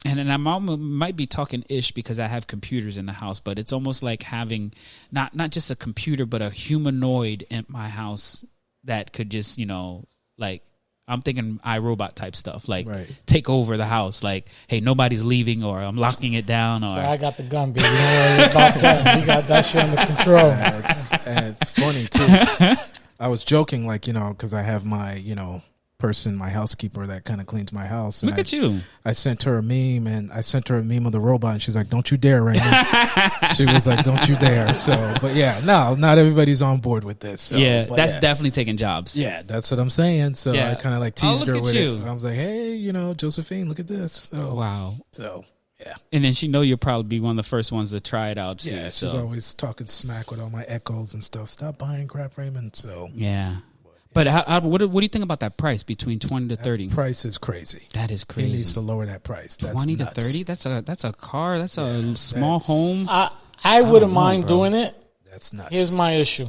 and I might be talking ish because I have computers in the house, but it's almost like having not just a computer, but a humanoid in my house that could just, like I'm thinking iRobot type stuff, like take over the house. Like, hey, nobody's leaving, or I'm locking it down, or I got the gun, baby. Don't worry about that. We got that shit under control. It's funny too. I was joking, like, because I have my, person, my housekeeper that kind of cleans my house. And look at you. I sent her a meme, and I sent her a meme of the robot, and she's like, "Don't you dare, Raymond." She was like, "Don't you dare." So, but yeah, no, not everybody's on board with this. So, that's definitely taking jobs. Yeah, that's what I'm saying. So I kind of like teased her with it. I was like, "Hey, Josephine, look at this." So, wow. So yeah, and then she know you'll probably be one of the first ones to try it out. Yeah, she's always talking smack with all my echoes and stuff. Stop buying crap, Raymond. So yeah. But what do you think about that price between 20 to 30? Price is crazy. That is crazy. He needs to lower that price. That's 20 nuts. to 30? That's a car. That's a small home. I wouldn't mind doing it. That's nuts. Here's my issue.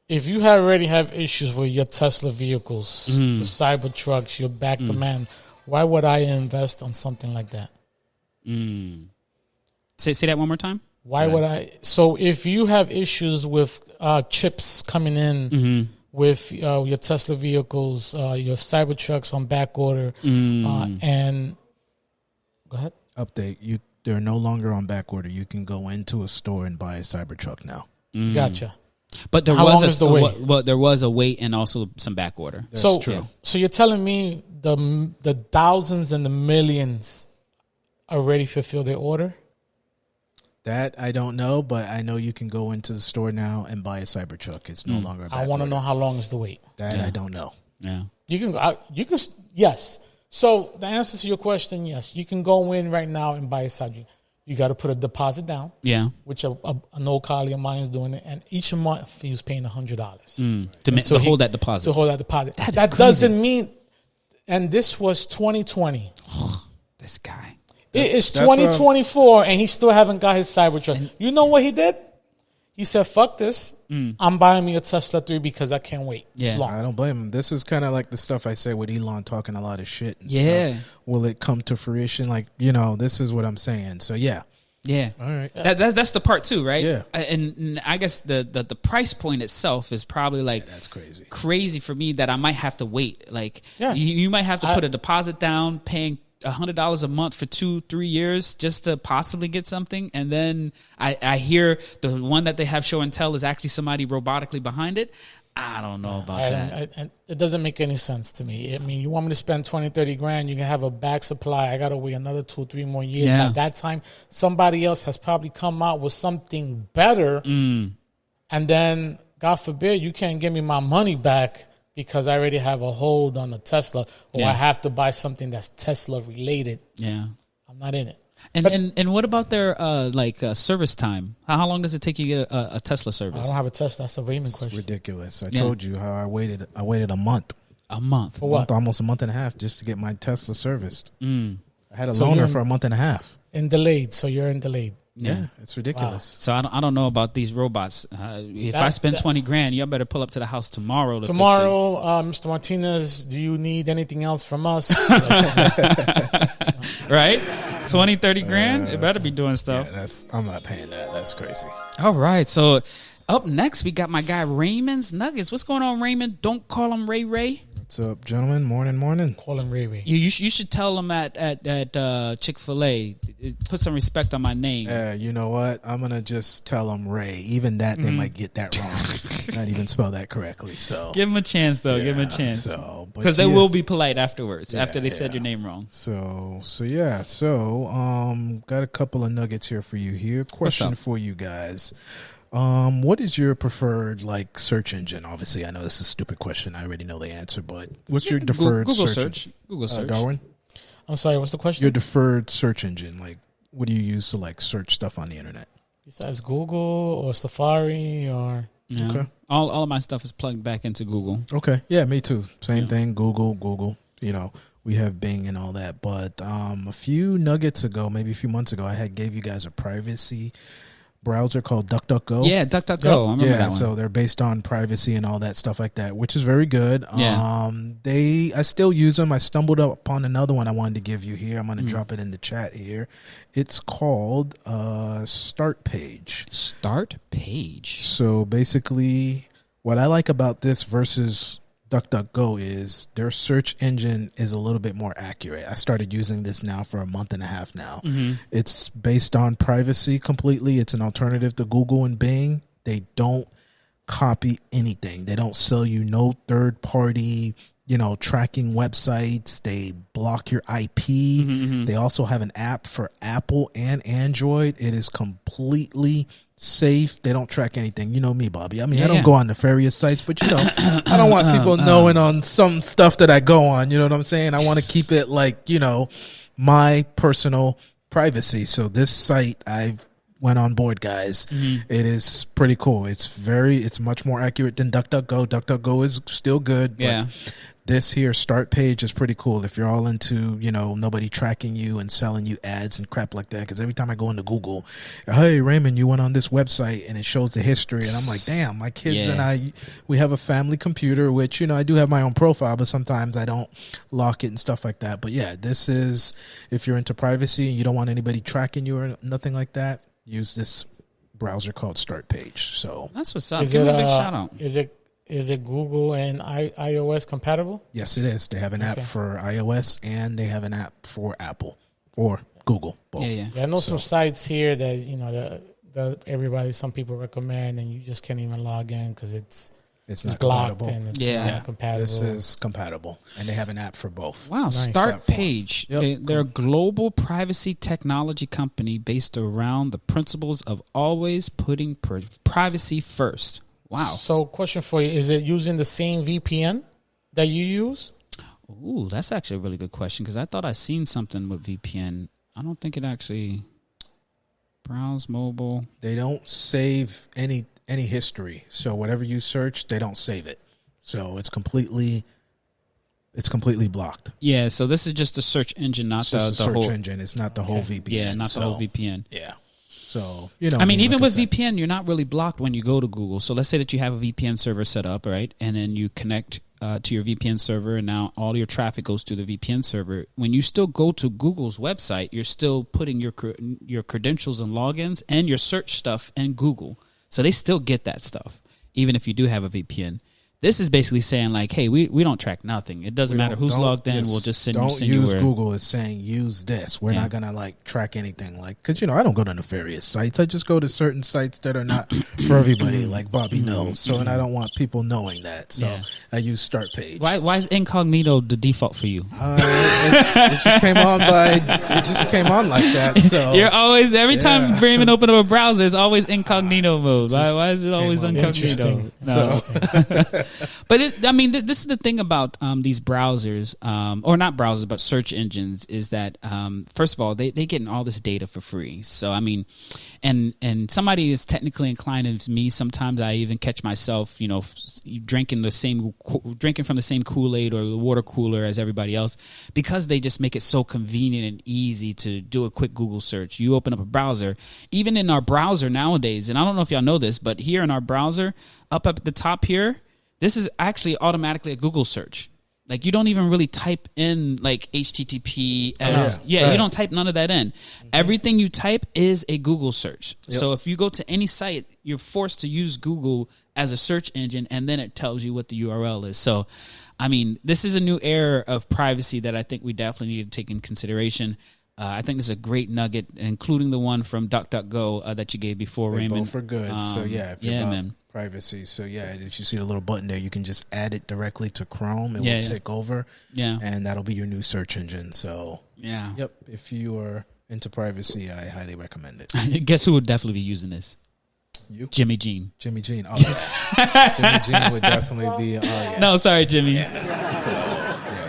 If you already have issues with your Tesla vehicles, your cyber trucks, your back demand, why would I invest on something like that? Say that one more time. Why would I? So if you have issues with chips coming in with your Tesla vehicles, your Cybertrucks on back order, and go ahead. Update: they're no longer on back order. You can go into a store and buy a Cybertruck now. Gotcha. But there How was long is the wait? Well, there was a wait and also some back order. That's true. So you're telling me the thousands and the millions already fulfill their order? That I don't know, but I know you can go into the store now and buy a Cybertruck. It's no longer a back I want to order. know how long is the wait. That I don't know. Yeah. You can go. Yes. So the answer to your question, yes, you can go in right now and buy a Cybertruck. You got to put a deposit down. Yeah. Which an old colleague of mine is doing it, and each month he was paying $100 to hold that deposit. To hold that deposit. That is that crazy. doesn't mean. And this was 2020. This guy. It is 2024, and he still haven't got his Cybertruck. You know what he did? He said, "Fuck this! I'm buying me a Tesla 3 because I can't wait. Yeah. It's long." I don't blame him. This is kind of like the stuff I say with Elon talking a lot of shit. And stuff. Will it come to fruition? Like, this is what I'm saying. So yeah. Yeah. All right. That's the part too, right? Yeah. And I guess the price point itself is probably like that's crazy for me that I might have to wait. Like Yeah. you might have to put a deposit down, paying $100 a month for 2-3 years just to possibly get something, and then I hear the one that they have show and tell is actually somebody robotically behind it. I don't know about that. It doesn't make any sense to me. I mean, you want me to spend 20-30 grand, you can have a back supply. I got to wait another 2-3 more years. Yeah. By that time, somebody else has probably come out with something better, and then, God forbid, you can't give me my money back because I already have a hold on the Tesla, or I have to buy something that's Tesla related. Yeah. I'm not in it. And what about their service time? How long does it take you to get a Tesla I service? don't have a Tesla. That's a Raymond It's question. ridiculous. I told you how I waited a month. A month. For what? Almost a month and a half just to get my Tesla serviced. I had a So loaner for a month and a half. In delayed, so you're in delayed. Yeah, it's ridiculous. So I don't know about these robots. If I spend 20 grand, y'all better pull up to the house tomorrow. Tomorrow, Mr. Martinez, do you need anything else from us? Right? 20, 30 grand? It better be doing stuff. Yeah, I'm not paying that. That's crazy. All right. So up next, we got my guy Raymond's Nuggets. What's going on, Raymond? Don't call him Ray Ray. What's up, gentlemen? Morning. Call him Ray Ray. You should tell him at Chick-fil-A. Put some respect on my name. You know what? I'm gonna just tell them Ray. Even that they might get that wrong, not even spell that correctly. So give him a chance, though. Yeah, Give him a chance, so, because they will be polite afterwards after they said your name wrong. So got a couple of nuggets here for you. Here, question for you guys. What is your preferred like search engine? Obviously, I know this is a stupid question. I already know the answer, but what's your deferred Google search? Google search. Darwin? I'm sorry, what's the question? Your deferred search engine. Like, what do you use to like search stuff on the internet? Besides Google or Safari or Yeah. Okay. All of my stuff is plugged back into Google. Okay. Yeah, me too. Same thing. Google. You know, we have Bing and all that. But a few nuggets ago, maybe a few months ago, I gave you guys a privacy browser called DuckDuckGo. Yeah, DuckDuckGo. I remember that one. So they're based on privacy and all that stuff like that, which is very good. Yeah. I still use them. I stumbled upon another one I wanted to give you here. I'm going to drop it in the chat here. It's called Start Page. Start Page. So basically, what I like about this versus DuckDuckGo is their search engine is a little bit more accurate. I started using this now for a month and a half now. It's based on privacy completely. It's an alternative to Google and Bing. They don't copy anything. They don't sell you no third party, tracking websites. They block your IP. They also have an app for Apple and Android. It is completely safe. They don't track anything. You know me, Bobby. I mean, I don't go on nefarious sites, but I don't want people knowing on some stuff that I go on. You know what I'm saying? I want to keep it like, my personal privacy. So this site I've went on board, guys. It is pretty cool. It's much more accurate than DuckDuckGo. DuckDuckGo is still good. But this here Start Page is pretty cool if you're all into, nobody tracking you and selling you ads and crap like that. Because every time I go into Google, hey, Raymond, you went on this website, and it shows the history. And I'm like, damn, my kids and we have a family computer, which, I do have my own profile, but sometimes I don't lock it and stuff like that. But yeah, this is, if you're into privacy and you don't want anybody tracking you or nothing like that, use this browser called Start Page. So that's what's up. Give me a big shout out. Is it Google and iOS compatible? Yes, it is. They have an app for iOS and they have an app for Apple or Google. Both. Yeah, I know some sites here that that some people recommend, and you just can't even log in because it's not blocked compatible. And it's not compatible. This is compatible, and they have an app for both. Wow, nice. Start Page. Yep. They're a global privacy technology company based around the principles of always putting privacy first. Wow. So question for you, is it using the same VPN that you use? Ooh, that's actually a really good question, because I thought I seen something with VPN. I don't think it actually browse mobile. They don't save any history. So whatever you search, they don't save it. So it's completely blocked. Yeah, so this is just a search engine, not the search whole engine. It's not the whole VPN. Yeah, not the whole VPN. Yeah. So, I mean, even with VPN, you're not really blocked when you go to Google. So let's say that you have a VPN server set up, right? And then you connect to your VPN server, and now all your traffic goes to the VPN server. When you still go to Google's website, you're still putting your credentials and logins and your search stuff in Google. So they still get that stuff, even if you do have a VPN. This is basically saying, like, hey, we don't track nothing. It doesn't matter who's logged in. We'll just send you. Don't use Google. It's saying use this. We're not gonna track anything, because I don't go to nefarious sites. I just go to certain sites that are not for everybody, like Bobby knows. So, and I don't want people knowing that. So I use Start Page. Why is incognito the default for you? It just came on like that. So you're always every time Raymond open up a browser, it's always incognito mode. Why is it always incognito? Interesting. But this is the thing about these browsers, or not browsers, but search engines, is that first of all, they getting all this data for free. So I mean, and somebody is technically inclined as me. Sometimes I even catch myself, drinking from the same Kool-Aid or the water cooler as everybody else, because they just make it so convenient and easy to do a quick Google search. You open up a browser, even in our browser nowadays, and I don't know if y'all know this, but here in our browser, up at the top here, this is actually automatically a Google search. Like, you don't even really type in like HTTPS. Yeah, you don't type none of that in. Everything you type is a Google search. Yep. So if you go to any site, you're forced to use Google as a search engine, and then it tells you what the URL is. So, I mean, this is a new era of privacy that I think we definitely need to take in consideration. I think this is a great nugget, including the one from DuckDuckGo that you gave before, they Raymond. Both are good. So yeah, if you're about privacy, so yeah, if you see the little button there, you can just add it directly to Chrome. It will take over. Yeah, and that'll be your new search engine. So yeah, yep. If you are into privacy, I highly recommend it. Guess who would definitely be using this? You? Jimmy Jean. Jimmy Jean. Oh, Jimmy Jean would definitely be. No, sorry, Jimmy.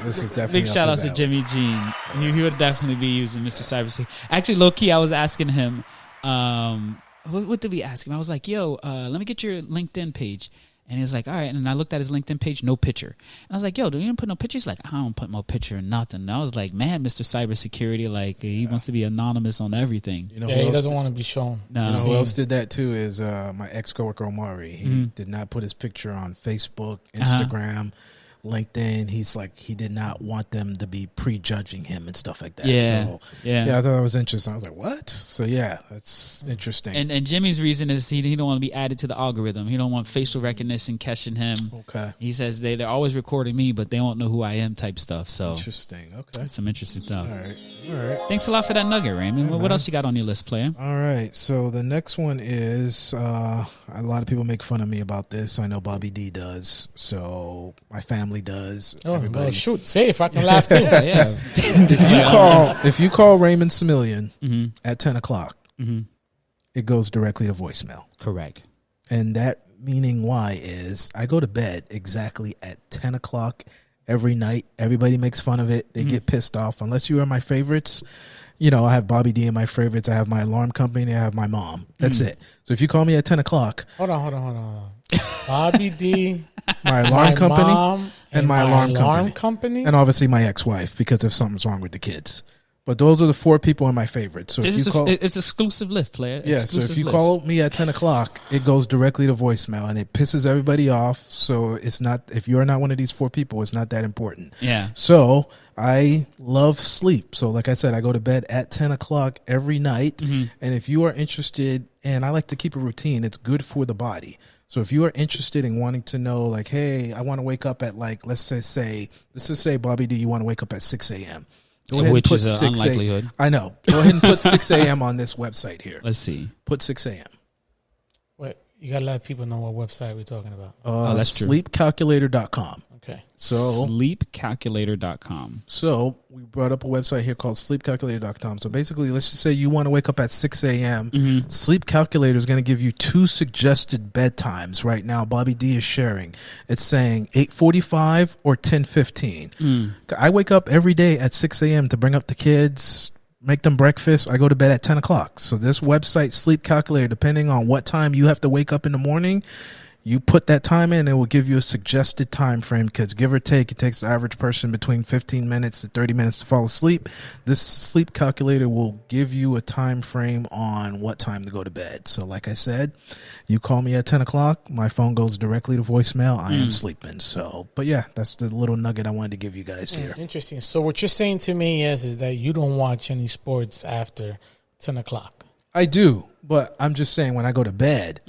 This is definitely big shout out to Jimmy Jean. He would definitely be using Mr. Cybersecurity. Actually, low key, I was asking him, what did we ask him? I was like, yo, let me get your LinkedIn page. And he was like, all right. And I looked at his LinkedIn page, no picture. And I was like, yo, do you put no picture? He's like, I don't put no picture or nothing. And I was like, man, Mr. Cybersecurity, like, he wants to be anonymous on everything. He doesn't want to be shown. No. Who else did that too is my ex-coworker Omari. He did not put his picture on Facebook, Instagram, LinkedIn. He's like, he did not want them to be prejudging him and stuff like that. So, I thought that was interesting. I was like, what? So yeah, that's interesting. And Jimmy's reason is he don't want to be added to the algorithm. He don't want facial recognition catching him. Okay. He says they're always recording me, but they won't know who I am type stuff. So interesting. Okay. Some interesting stuff. All right. Thanks a lot for that nugget, Raymond. What else you got on your list, player? All right. So the next one is a lot of people make fun of me about this. I know Bobby D does. So my family does. Everybody. Well, shoot, say if I can laugh too. If you call Raymond Similian at 10 o'clock, it goes directly to voicemail. Correct. And that meaning why is I go to bed exactly at 10 o'clock every night. Everybody makes fun of it. They get pissed off. Unless you are my favorites, I have Bobby D in my favorites. I have my alarm company. And I have my mom. That's it. So if you call me at 10 o'clock. Hold on. Bobby D, my alarm company, mom, and my alarm company, and obviously my ex-wife, because if something's wrong with the kids. But those are the 4 people in my favorites. So it's exclusive list, player. Yeah. So if you call me at 10 o'clock, it goes directly to voicemail, and it pisses everybody off. So it's not, if you're not one of these 4 people, it's not that important. Yeah. So I love sleep. So like I said, I go to bed at 10 o'clock every night. And if you are interested, and I like to keep a routine, it's good for the body. So if you are interested in wanting to know, like, hey, I want to wake up at, like, let's just say, Bobby D, you want to wake up at 6 a.m. Go ahead, which is an unlikelihood. I know. Go ahead and put 6 a.m. on this website here. Let's see. Put 6 a.m. Wait, you got to let people know what website we're talking about. That's true. Sleepcalculator.com. Okay. So sleepcalculator.com. So we brought up a website here called sleepcalculator.com. So basically, let's just say you want to wake up at 6 a.m. Sleep Calculator is going to give you 2 suggested bedtimes right now. Bobby D is sharing. It's saying 8:45 or 10:15. I wake up every day at 6 a.m. to bring up the kids, make them breakfast. I go to bed at 10 o'clock. So this website, Sleep Calculator, depending on what time you have to wake up in the morning, you put that time in, it will give you a suggested time frame, because give or take, it takes the average person between 15 minutes to 30 minutes to fall asleep. This sleep calculator will give you a time frame on what time to go to bed. So like I said, you call me at 10 o'clock, my phone goes directly to voicemail. I am sleeping. So, but yeah, that's the little nugget I wanted to give you guys here. Interesting. So what you're saying to me is that you don't watch any sports after 10 o'clock. I do, but I'm just saying when I go to bed,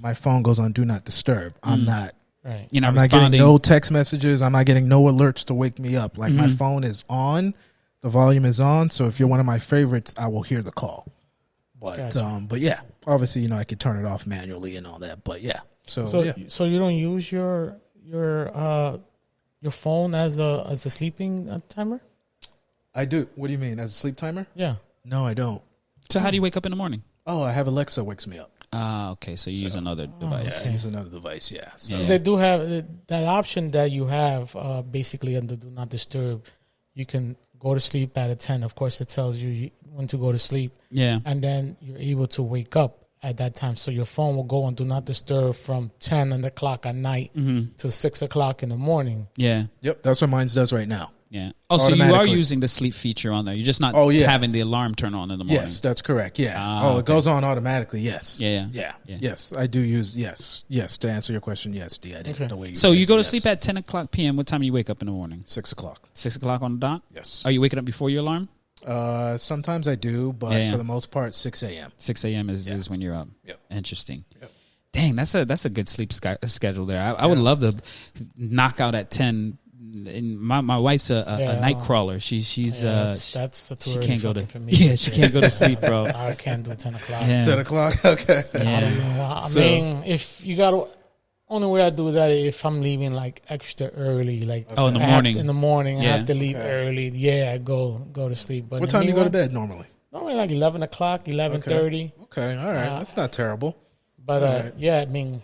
my phone goes on Do Not Disturb. I'm not. Right. You're not I'm responding. not getting no text messages. I'm not getting no alerts to wake me up. Like my phone is on, the volume is on. So if you're one of my favorites, I will hear the call. But Gotcha. But yeah, obviously I could turn it off manually and all that. But yeah, so you don't use your phone as a sleeping timer? I do. What do you mean, as a sleep timer? Yeah. No, I don't. So how do you wake up in the morning? Oh, I have Alexa wakes me up. Okay. So you use another device. Yeah, use another device. Yeah. So. Because they do have that option that you have basically under Do Not Disturb. You can go to sleep at 10. Of course, it tells you when to go to sleep. Yeah. And then you're able to wake up at that time. So your phone will go on Do Not Disturb from 10 on the clock at night to 6 o'clock in the morning. Yeah. Yep. That's what mine does right now. Yeah. Oh, so you are using the sleep feature on there. You're just not having the alarm turn on in the morning. Yes, that's correct. Yeah. Okay. It goes on automatically. Yes. Yeah. Yes, I do use. Yes. To answer your question, yes, D. I did the way. So you go to sleep at 10 o'clock p.m. What time do you wake up in the morning? 6 o'clock. 6 o'clock on the dot. Yes. Are you waking up before your alarm? Sometimes I do, but for the most part, 6 a.m. 6 a.m. is when you're up. Yep. Interesting. Yep. Dang, that's a good sleep schedule there. I would love to knock out at 10. And my wife's a night crawler. She's that's the she can't go to for me. Yeah, she can't go to sleep, bro. I can't do 10 o'clock. Yeah. 10 o'clock. Okay. Yeah. I mean, if you got only way I do that if I'm leaving like extra early, like in the morning. In the morning, I have to leave early. Yeah, I go to sleep. But what time do you go to bed normally? Normally like 11 o'clock, 11:30. Okay, all right, that's not terrible. But I mean,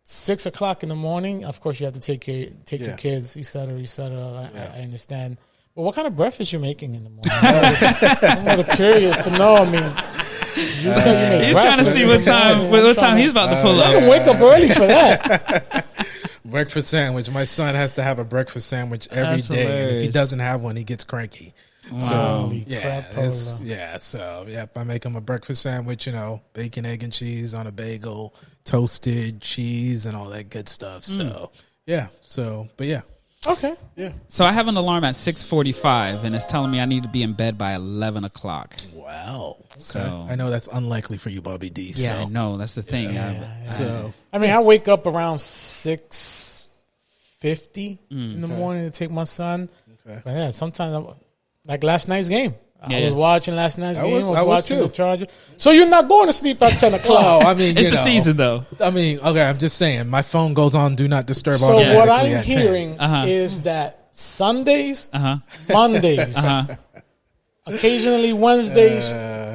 6 o'clock in the morning. Of course, you have to take your kids, et cetera, et cetera. I understand. But what kind of breakfast you're making in the morning? I'm a little curious to know. I mean. You said you make he's trying to see what time he's about to pull up. I can wake up early for that. Breakfast sandwich. My son has to have a breakfast sandwich every day. And if he doesn't have one, he gets cranky. Wow. So I make him a breakfast sandwich, bacon, egg, and cheese on a bagel, toasted cheese, and all that good stuff. So, Okay. Yeah. So I have an alarm at 6:45, and it's telling me I need to be in bed by 11 o'clock. Wow. Okay. So I know that's unlikely for you, Bobby D. Yeah, I know. That's the thing. I mean, I wake up around 6:50 in the morning to take my son. Okay. But yeah, sometimes like last night's game. I was watching last night's game. I was watching the Chargers. So you're not going to sleep at 10 o'clock. Well, I mean, it's the season, though. I mean, okay, I'm just saying. My phone goes on Do Not Disturb. So what I'm hearing is that Sundays, Mondays, occasionally Wednesdays,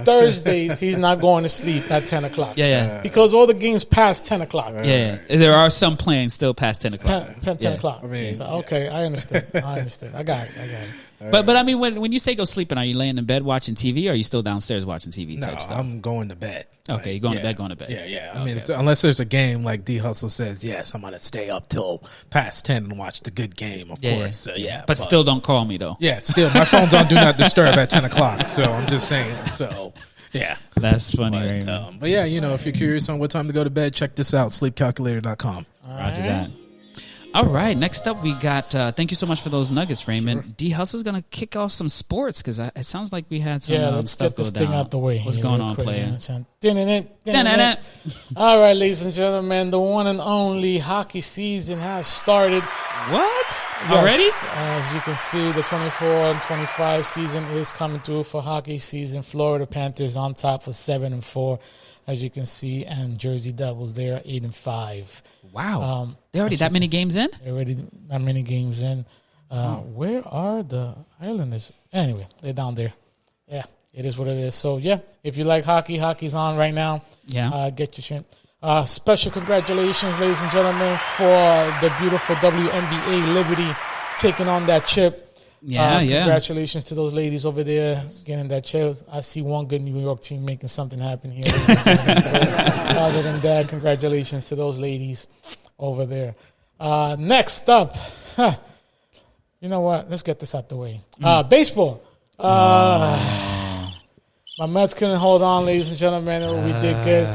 Thursdays, he's not going to sleep at 10 o'clock. Yeah. Because all the games past 10 o'clock. Yeah. There are some playing still past 10 o'clock. 10 o'clock. I mean, okay, I understood. I got it. But I mean, when you say go sleeping, are you laying in bed watching TV, or are you still downstairs watching TV type stuff? I'm going to bed. Okay, you're going to bed. Yeah. I mean, unless there's a game like D Hustle says, yes, I'm going to stay up till past 10 and watch the good game, of course. So, but still don't call me, though. Yeah, still. My phone's on Do Not Disturb at 10 o'clock, so I'm just saying. So, yeah. That's funny, right? But yeah, if you're curious on what time to go to bed, check this out, sleepcalculator.com. Roger that. All right, next up we got, thank you so much for those nuggets, Raymond. Sure. D Hustle's going to kick off some sports because it sounds like we had some let's stuff get this go thing down. out the way. What's going on, player? All right, ladies and gentlemen, the one and only hockey season has started. What? Yes, already? As you can see, the 24-25 season is coming through for hockey season. Florida Panthers on top for 7-4, as you can see, and Jersey Devils, they are 8-5. Wow. They're already that many games in? They're already that many games in. Where are the Islanders? Anyway, they're down there. Yeah, it is what it is. So, if you like hockey, hockey's on right now. Yeah. Get your shit. Special congratulations, ladies and gentlemen, for the beautiful WNBA Liberty taking on that chip. Congratulations to those ladies over there getting that chip. I see one good New York team making something happen here. So, other than that, congratulations to those ladies over there. Next up, you know what? Let's get this out the way. Baseball. My Mets couldn't hold on, ladies and gentlemen. We did good.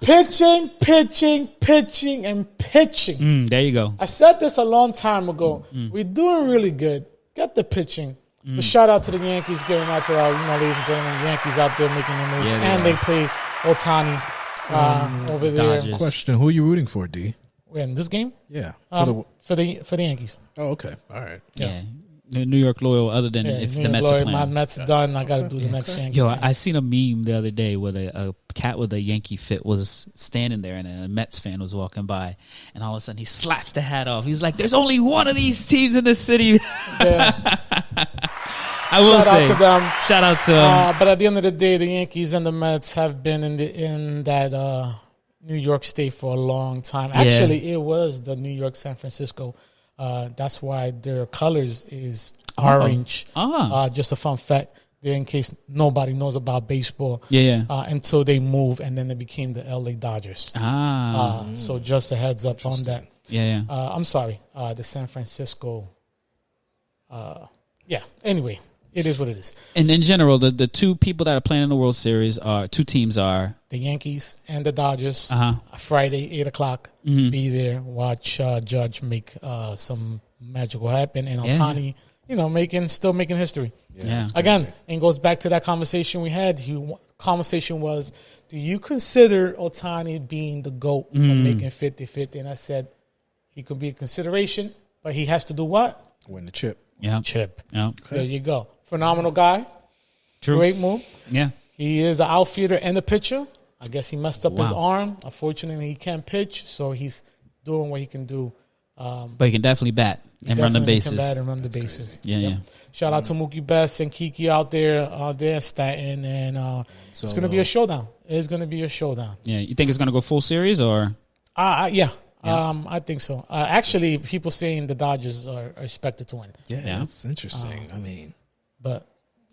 Pitching, and pitching. There you go. I said this a long time ago. We're doing really good. Get the pitching. But shout out to the Yankees getting out to our, ladies and gentlemen, Yankees out there making their moves. They play Ohtani over Dodgers. there. Question: who are you rooting for, D? In this game? Yeah, for the Yankees. Oh, okay, all right. Yeah. New York loyal. Other than if the Mets are playing. My Mets are done. I got to do the next Yankee. Yo, team. I seen a meme the other day where a cat with a Yankee fit was standing there, and a Mets fan was walking by, and all of a sudden he slaps the hat off. He's like, "There's only one of these teams in the city." Yeah. I will shout out to them. Shout out to But at the end of the day, the Yankees and the Mets have been in that New York State for a long time. Actually, it was the New York San Francisco. That's why their colors is orange. Just a fun fact there in case nobody knows about baseball. Until they move, and then they became the LA Dodgers. So just a heads up on that. I'm sorry, the San Francisco. Anyway, it is what it is. And in general, the two people that are playing in the World Series two teams are the Yankees and the Dodgers. Friday, 8:00. Be there. Watch Judge make some magical happen, and Ohtani, still making history. Again, and goes back to that conversation we had. Conversation was, do you consider Ohtani being the GOAT for making 50-50? And I said he could be a consideration, but he has to do what? Win the chip. Chip. Okay. There you go. Phenomenal guy. True. Great move. Yeah. He is an outfielder and a pitcher. I guess he messed up his arm. Unfortunately, he can't pitch, so he's doing what he can do. But he can definitely bat and run the bases. Can bat and run the bases. Yeah. Shout out to Mookie Betts and Kiki out there, Stanton, and it's going to be a showdown. It's going to be a showdown. Yeah. You think it's going to go full series or? Yeah. I think so. Actually, people saying the Dodgers are expected to win. Yeah, that's interesting. But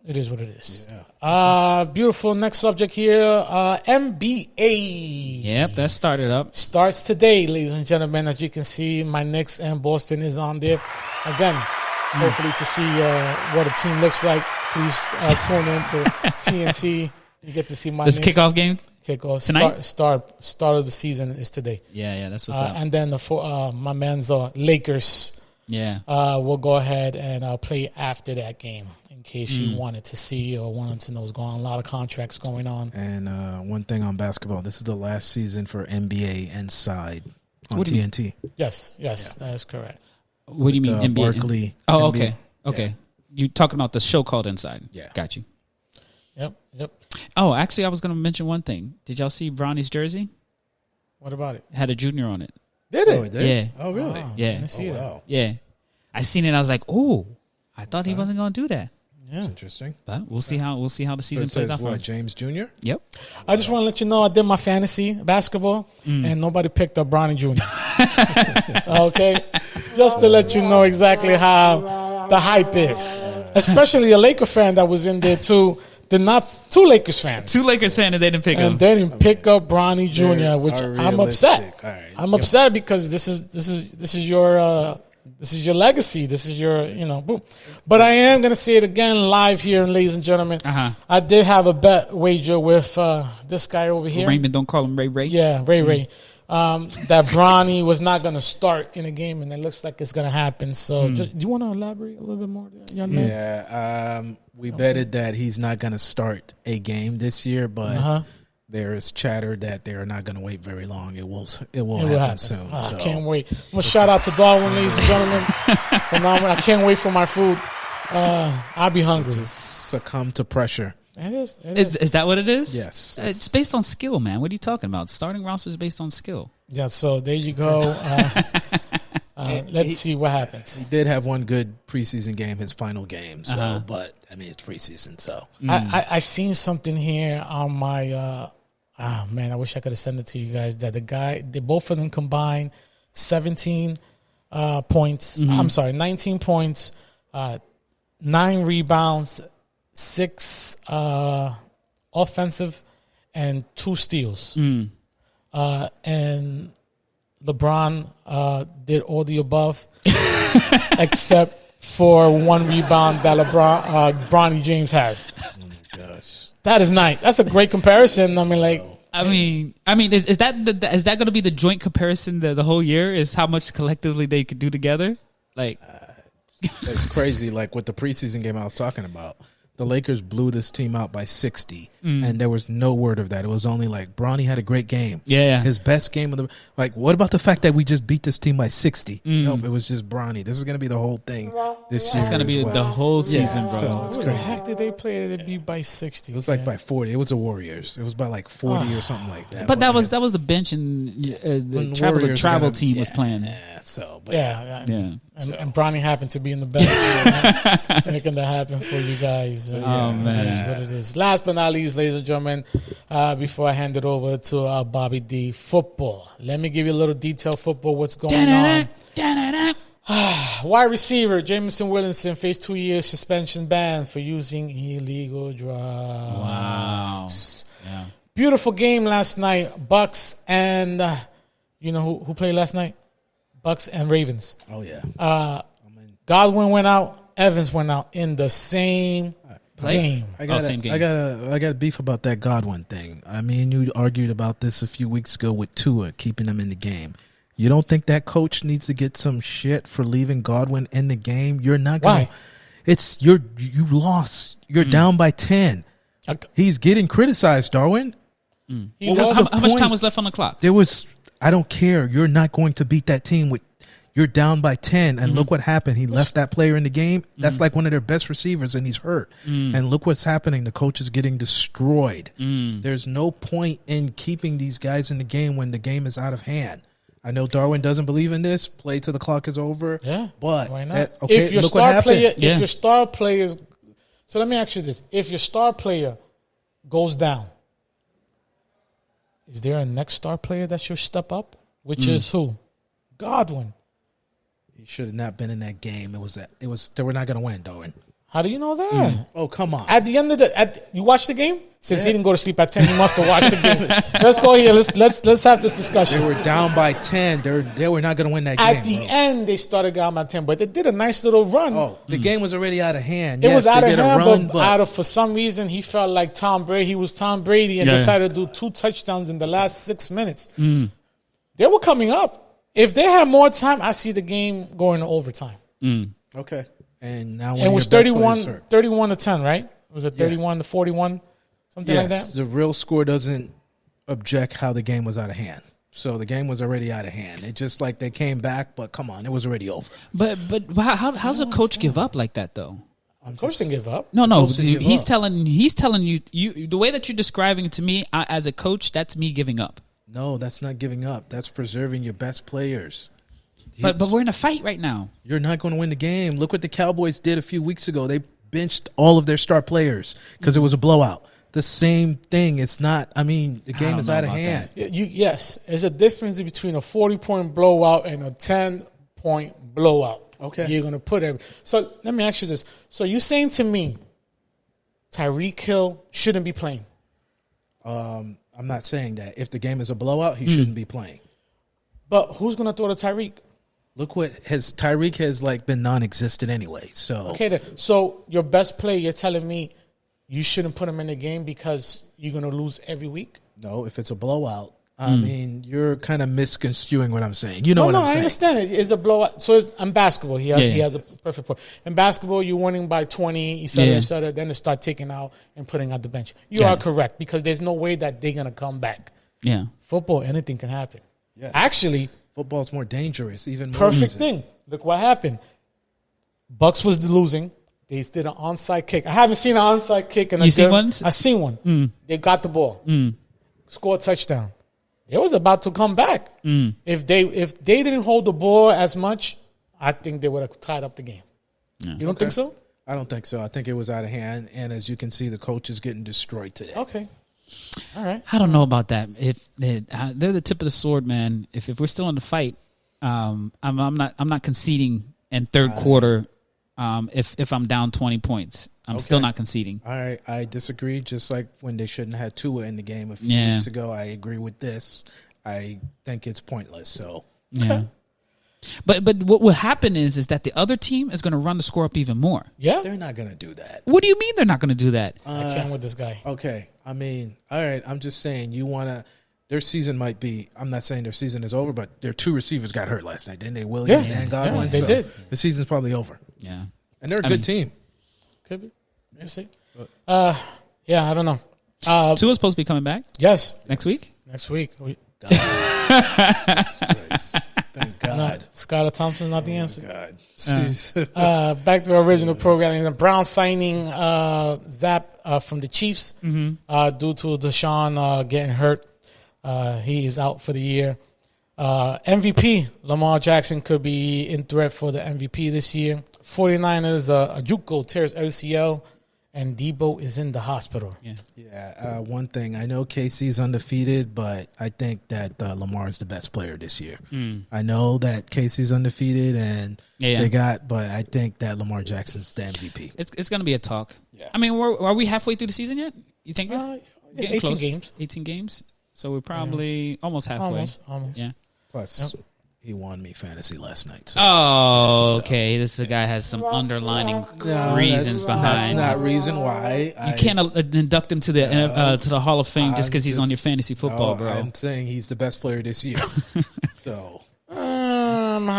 it is what it is. Yeah. Beautiful. Next subject here, NBA. Yep, that started up. Starts today, ladies and gentlemen. As you can see, my Knicks and Boston is on there. Again, hopefully to see what a team looks like. Please tune in to TNT. You get to see my This Knicks. kickoff game? Kickoff Tonight? Start of the season is today. Yeah, that's what's up. And then my man's Lakers. Yeah. We'll go ahead and play after that game in case you wanted to see or wanted to know what's going on. A lot of contracts going on. And one thing on basketball, this is the last season for NBA Inside on TNT. Yes, that is correct. What do you mean NBA? Barkley. Oh, NBA. okay. Yeah. You talking about the show called Inside? Yeah. Got you. Yep. Oh, actually, I was going to mention one thing. Did y'all see Bronny's jersey? What about it? It had a junior on it. Did it? Oh, it did? Yeah. Oh, really? Wow. Yeah. I didn't see that. Wow. Yeah. I seen it. I was like, oh, I thought he wasn't going to do that. Yeah. That's interesting. But we'll see how the season So it plays says out for what, him. James Jr.? Yep. I just want to let you know I did my fantasy basketball and nobody picked up Bronny Jr. Okay? Just to let you know exactly how the hype is. Especially a Laker fan that was in there too. Two Lakers fans. Two Lakers fans and they didn't pick him. And they didn't pick up Bronny Jr., which I'm upset. All right. I'm upset because this is your legacy. This is your boom. But I am gonna say it again live here, ladies and gentlemen. I did have a bet wager with this guy over here. Raymond, don't call him Ray Ray. Yeah, Ray. That Bronny was not gonna start in a game, and it looks like it's gonna happen. So, do you want to elaborate a little bit more, young man? Yeah. We betted that he's not going to start a game this year, but there is chatter that they're not going to wait very long. It will happen soon. I can't wait. I'm going to shout out to Darwin, ladies and gentlemen. Phenomenal. I can't wait for my food. I'll be hungry. Just succumb to pressure. It is. Is that what it is? Yes. It's based on skill, man. What are you talking about? Starting roster is based on skill. Yeah, so there you go. Let's see what happens. He did have one good preseason game, his final game. So, but it's preseason. So I seen something here on my. Man, I wish I could have sent it to you guys. That they both of them combined 17 points. I'm sorry, 19 points, 9 rebounds, 6 offensive, and 2 steals. And LeBron did all the above, except for 1 rebound that Bronny James has. oh my gosh, that is nice. That's a great comparison. I mean, is that going to be the joint comparison the whole year? Is how much collectively they could do together? Like, it's crazy. Like with the preseason game I was talking about. The Lakers blew this team out by 60, and there was no word of that. It was only like Bronny had a great game. Yeah. His best game of the like. What about the fact that we just beat this team by 60? Nope, it was just Bronny. This is going to be the whole thing. this year. It's gonna be the whole season, bro. So it's Who the crazy. heck did they play? They beat by 60. It was like by 40. It was the Warriors. It was by like 40 or something like that. But that was the bench and the travel team was playing. Yeah, so yeah. Yeah. And Bronny happened to be in the bench, making that happen for you guys. man. It is what it is. Last but not least, ladies and gentlemen, before I hand it over to Bobby D, football. Let me give you a little detail football. What's going on? Wide receiver Jameson Williamson faced 2 years suspension ban for using illegal drugs. Wow. Yeah. Beautiful game last night. Bucks and you know who played last night? Bucks and Ravens. Oh yeah. Godwin went out. Evans went out in the same game. Same game. I got a beef about that Godwin thing. I mean, you argued about this a few weeks ago with Tua keeping him in the game. You don't think that coach needs to get some shit for leaving Godwin in the game? You're not going to. It's you lost. You're down by 10. He's getting criticized, Darwin. How much time was left on the clock? There was, I don't care. You're not going to beat that team with, you're down by 10. And look what happened. He left that player in the game. That's like one of their best receivers and he's hurt. And look what's happening. The coach is getting destroyed. There's no point in keeping these guys in the game when the game is out of hand. I know Darwin doesn't believe in this. Play till the clock is over. Yeah, but why not? If your star players, so let me ask you this: if your star player goes down, is there a next star player that should step up? Which is who? Godwin. He should have not been in that game. They were not going to win, Darwin. How do you know that? Oh, come on! At the end of you watched the game. Since he didn't go to sleep at 10, he must have watched the game. Let's go here. Let's have this discussion. They were down by 10. They were not going to win that game. At the end, they started down by 10, but they did a nice little run. Oh, the game was already out of hand. It was out of hand, but for some reason, he felt like Tom Brady. He was Tom Brady and decided to do 2 touchdowns in the last 6 minutes. They were coming up. If they had more time, I see the game going to overtime. Okay. And now it was 31 to 10, right? Was it 31 to 41? Something like that? The real score doesn't object how the game was out of hand. So the game was already out of hand. It just like they came back, but come on, it was already over. But how's a coach give up like that though? Coach didn't give up. No. He's telling you the way that you're describing it to me as a coach. That's me giving up. No, that's not giving up. That's preserving your best players. But we're in a fight right now. You're not going to win the game. Look what the Cowboys did a few weeks ago. They benched all of their star players because it was a blowout. The same thing. It's not. I mean, the game is out of hand. Yes, there's a difference between a 40-point blowout and a 10-point blowout. Okay, you're gonna put it. So let me ask you this. So you're saying to me, Tyreek Hill shouldn't be playing? I'm not saying that. If the game is a blowout, he shouldn't be playing. But who's gonna throw to Tyreek? Look what Tyreek has like been non-existent anyway. So okay, so your best player, you're telling me you shouldn't put him in the game because you're going to lose every week? No, if it's a blowout, I mean, you're kind of misconstruing what I'm saying. You know what I'm saying? I understand it. It's a blowout. So in basketball, he has a perfect point. In basketball, you're winning by 20, etc. Then they start taking out and putting out the bench. You are correct because there's no way that they're going to come back. Yeah. Football, anything can happen. Yes. Actually, football's more dangerous, even more perfect thing. Look what happened. Bucks was losing. They did an onside kick. I haven't seen an onside kick. You seen one? I've seen one. They got the ball. Scored a touchdown. They was about to come back. If they didn't hold the ball as much, I think they would have tied up the game. Yeah. You don't think so? I don't think so. I think it was out of hand. And as you can see, the coach is getting destroyed today. Okay. All right. I don't know about that. If they're the tip of the sword, man. If we're still in the fight, I'm not conceding in third quarter. If I'm down 20 points, I'm still not conceding. All right, I disagree. Just like when they shouldn't have had Tua in the game a few weeks ago, I agree with this. I think it's pointless. So yeah, but what will happen is that the other team is going to run the score up even more. Yeah, they're not going to do that. What do you mean they're not going to do that? I can't with this guy. Okay, I mean, all right. I'm just saying you want to. Their season might be. I'm not saying their season is over, but their 2 receivers got hurt last night, didn't they? Williams and Godwin. Yeah, they did. The season's probably over. Yeah, and they're a good team. Could be. Let's see. Yeah, I don't know. Tua's supposed to be coming back. Yes, next week. Next week. Thank God. No, Skylar Thompson not the answer. God. Back to our original programming. The Browns signing Zap from the Chiefs due to Deshaun getting hurt. He is out for the year. MVP, Lamar Jackson could be in threat for the MVP this year. 49ers, Juco tears LCL, and Debo is in the hospital. Yeah. One thing, I know KC's undefeated, but I think that Lamar is the best player this year. I know that KC's undefeated, and but I think that Lamar Jackson's the MVP. It's going to be a talk. Yeah. I mean, are we halfway through the season yet? You think? It's 18 games. 18 games. So we're probably almost halfway. Almost. Yeah. Plus, he won me fantasy last night. So. Oh, okay. This guy has some underlining reasons behind. That's not reason why. You can't induct him to the Hall of Fame just because he's on your fantasy football, bro. I'm saying he's the best player this year. So I'm gonna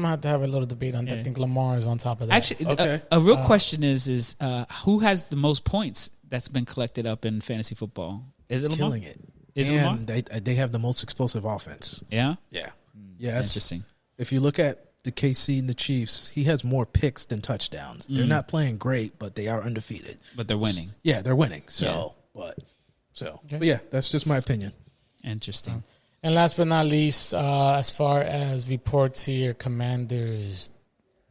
have to have a little debate on that. I think Lamar is on top of that. Actually, a real question is who has the most points that's been collected up in fantasy football? Is it Lamar? Killing it. Is it Lamar? They have the most explosive offense. Yeah? Yeah. Interesting. If you look at the KC and the Chiefs, he has more picks than touchdowns. They're not playing great, but they are undefeated. But they're winning. Yeah, they're winning. But yeah, that's just my opinion. Interesting. And last but not least, as far as reports here, Commanders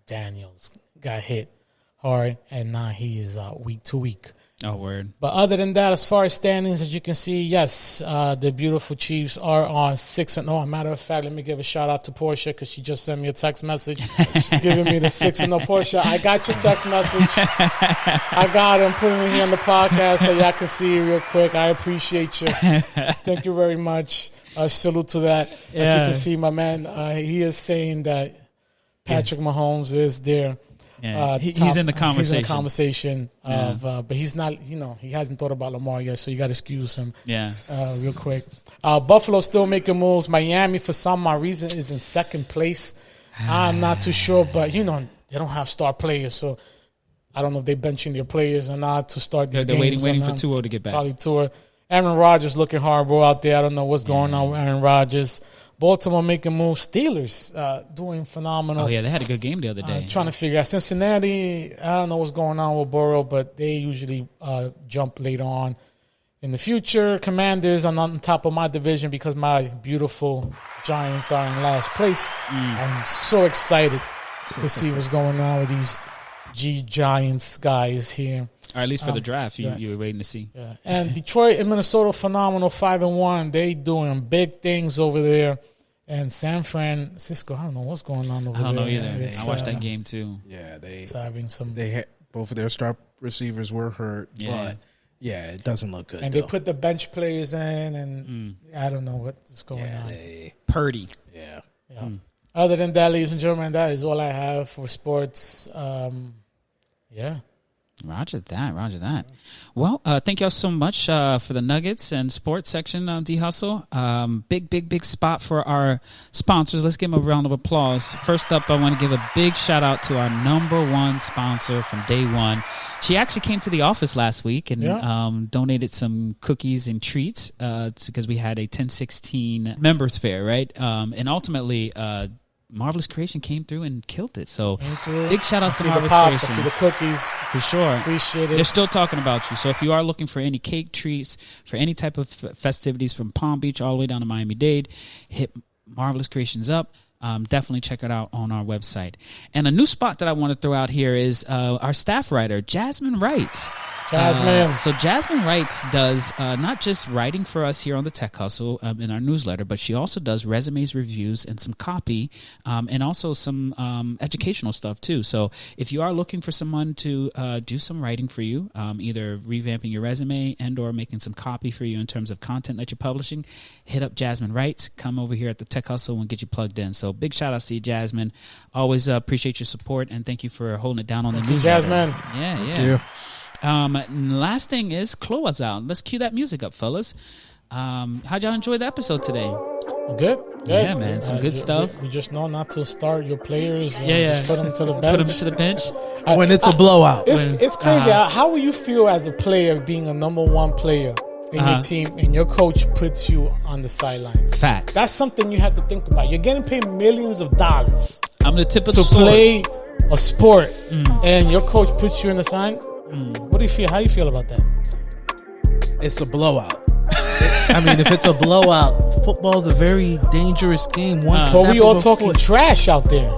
Daniels got hit hard, and now he is week to week. Oh, word. But other than that, as far as standings, as you can see, yes, the beautiful Chiefs are on 6-0. A matter of fact, let me give a shout out to Portia because she just sent me a text message giving me the 6-0. Portia, I got your text message. I got it. I'm putting it here on the podcast so y'all can see it real quick. I appreciate you. Thank you very much. Salute to that. As you can see, my man, he is saying that Patrick Mahomes is there. Yeah. He's in the conversation. He's in the conversation but he's not. He hasn't thought about Lamar yet, so you got to excuse him. Yeah, real quick. Buffalo still making moves. Miami, for some reason, is in second place. I'm not too sure, but they don't have star players, so I don't know if they're benching their players or not to start these They're games. waiting for Tua to get back. Probably Tua. Aaron Rodgers looking horrible out there. I don't know what's going on with Aaron Rodgers. Baltimore making moves. Steelers doing phenomenal. Oh, yeah, they had a good game the other day. Trying to figure out. Cincinnati, I don't know what's going on with Burrow, but they usually jump later on in the future. Commanders are not on top of my division because my beautiful Giants are in last place. I'm so excited to see what's going on with these Giants guys here. Or at least for the draft, you were waiting to see. Yeah. And Detroit and Minnesota, phenomenal, 5-1. They doing big things over there. And San Francisco, I don't know what's going on over there. I don't know either. I watched that game too. Yeah, both of their star receivers were hurt, but it doesn't look good. And they put the bench players in, and I don't know what's going on. Purdy. Yeah. Other than that, ladies and gentlemen, that is all I have for sports. Roger that. Well, thank y'all so much for the Nuggets and sports section on D-Hustle. Big spot for our sponsors. Let's give them a round of applause. First up, I want to give a big shout out to our number one sponsor from day one. She actually came to the office last week and donated some cookies and treats because we had a 1016 members fair, right? And ultimately, Marvelous Creation came through and killed it. So big shout out to Marvelous Creation. I see the cookies. For sure. Appreciate it. They're still talking about you. So if you are looking for any cake treats, for any type of festivities from Palm Beach all the way down to Miami-Dade, hit Marvelous Creations up. Definitely check it out on our website. And a new spot that I want to throw out here is our staff writer, Jasmine Wrights. So Jasmine Wrights does not just writing for us here on the Tech Hustle in our newsletter, but she also does resumes, reviews, and some copy, and also some educational stuff too. So if you are looking for someone to do some writing for you, either revamping your resume and or making some copy for you in terms of content that you're publishing, hit up Jasmine Wrights. Come over here at the Tech Hustle and get you plugged in. So big shout out to you, Jasmine. Always appreciate your support, and thank you for holding it down on the newsletter. Jasmine. Yeah. Thank you. Last thing is close out. Let's cue that music up, fellas. How'd y'all enjoy the episode today? Good. Yeah, man. Some good stuff. We just know not to start your players. Just put them to the bench. Put them to the bench. When it's a blowout. It's crazy. How will you feel as a player being a number one player in your team, and your coach puts you on the sideline. Facts. That's something you have to think about. You're getting paid millions of dollars I'm the tip of to the sword. play a sport, and your coach puts you in the side. What do you feel? How do you feel about that? It's a blowout. I mean, if it's a blowout, football's a very dangerous game. But we all talking trash out there.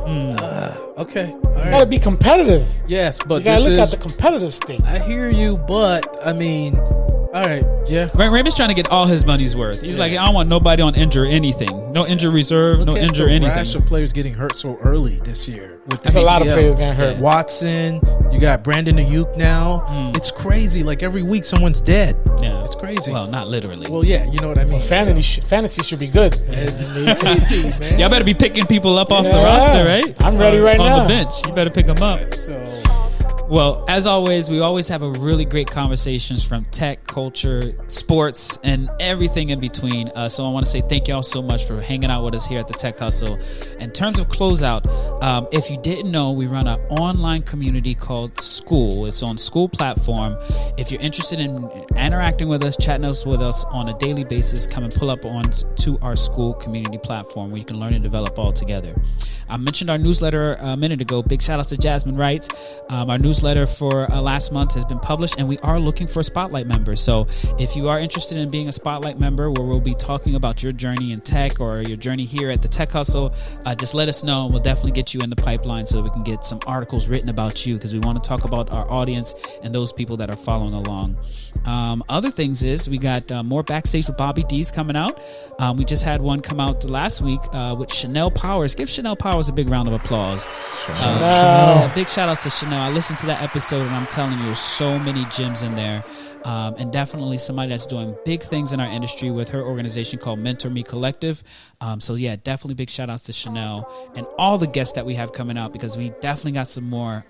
Okay, all You right. gotta be competitive. Yes, but You gotta this look is. at the competitive state. I hear you, but I mean, all right, yeah. Raymond's trying to get all his money's worth. He's like, I don't want nobody on injure anything. No injury reserve, Look no at injure the anything. rash of players getting hurt so early this year. With the There's a lot of ACL. players getting hurt. Watson, you got Brandon Ayuk now. It's crazy. Like every week, someone's dead. Yeah. It's crazy. Well, not literally. Well, yeah, you know what I mean. Fantasy should be good. It's crazy, man. Y'all better be picking people up off the Yeah. roster, right? I'm ready right on now. the bench. You better pick them up. So, Well, as always, we always have a really great conversations from tech, culture, sports, and everything in between. So I want to say thank y'all so much for hanging out with us here at the Tech Hustle. In terms of closeout, if you didn't know, we run an online community called School. It's on School platform. If you're interested in interacting with us, chatting with us on a daily basis, come and pull up on to our School community platform where you can learn and develop all together. I mentioned our newsletter a minute ago. Big shout out to Jasmine Wrights. Our newsletter for last month has been published, and we are looking for Spotlight members. So if you are interested in being a Spotlight member, where we'll be talking about your journey in tech or your journey here at the Tech Hustle, just let us know, and we'll definitely get you in the pipeline so we can get some articles written about you, because we want to talk about our audience and those people that are following along. Other things is we got more Backstage with Bobby D's coming out. We just had one come out last week with Chanel Powers. Give Chanel Powers a big round of applause. Big shout outs to Chanel. I listened to that episode, and I'm telling you, there's so many gems in there. And definitely somebody that's doing big things in our industry with her organization called Mentor Me Collective. So yeah, definitely big shout outs to Chanel and all the guests that we have coming out, because we definitely got some more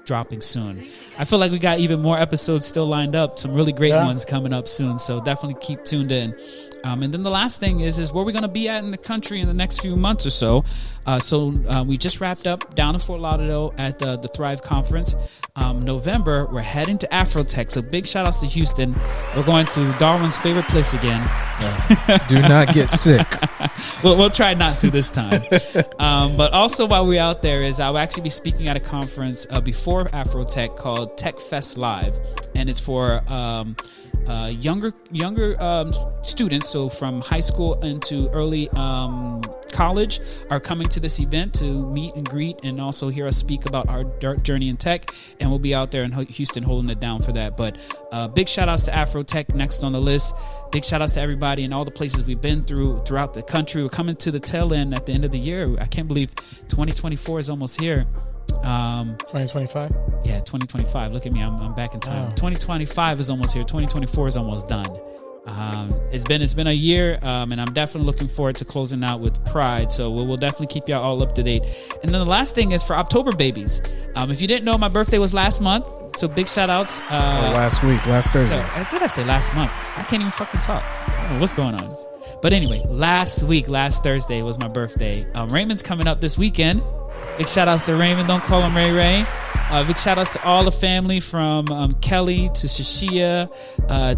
dropping soon. I feel like we got even more episodes still lined up, some really great ones coming up soon. So definitely keep tuned in. And then the last thing is where we're going to be at in the country in the next few months or so. We just wrapped up down in Fort Lauderdale at the Thrive Conference. November, we're heading to Afrotech. So big shout outs to Houston. We're going to Darwin's favorite place again. Do not get sick. We'll try not to this time. But also while we're out there is I'll actually be speaking at a conference before Afrotech called Tech Fest Live. And it's for younger students, so from high school into early college, are coming to this event to meet and greet and also hear us speak about our journey in tech. And we'll be out there in Houston holding it down for that. But big shout outs to Afrotech next on the list. Big shout outs to everybody and all the places we've been throughout the country. We're coming to the tail end at the end of the year. I can't believe 2024 is almost here. 2025. Yeah, 2025. Look at me, I'm back in time. 2025 is almost here. 2024 is almost done. It's been a year, and I'm definitely looking forward to closing out with pride. So we'll definitely keep y'all all up to date. And then the last thing is for October babies. If you didn't know, my birthday was last month. So big shout outs. Last Thursday. Did I say last month? I can't even fucking talk. What's going on? But anyway, last Thursday was my birthday. Raymond's coming up this weekend. Big shout outs to Raymond. Don't call him Ray Ray. Big shout outs to all the family from Kelly to Shashia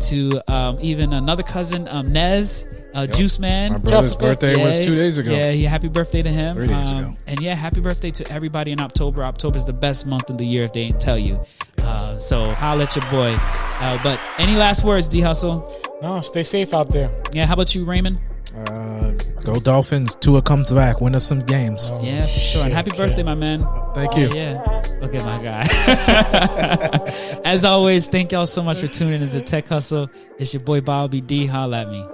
to even another cousin, Nez, Juice Man. My brother's birthday was 2 days ago. Yeah, happy birthday to him. 3 days ago. And yeah, happy birthday to everybody in October. October's the best month of the year if they ain't tell you. So holla at your boy. But any last words, D Hustle? No, stay safe out there. Yeah, how about you, Raymond? Go Dolphins. Tua comes back. Win us some games. Yeah, for sure. And happy birthday, my man. Thank you. Yeah. Look at my guy. As always, thank y'all so much for tuning into Tech Hustle. It's your boy Bobby D. Holla at me.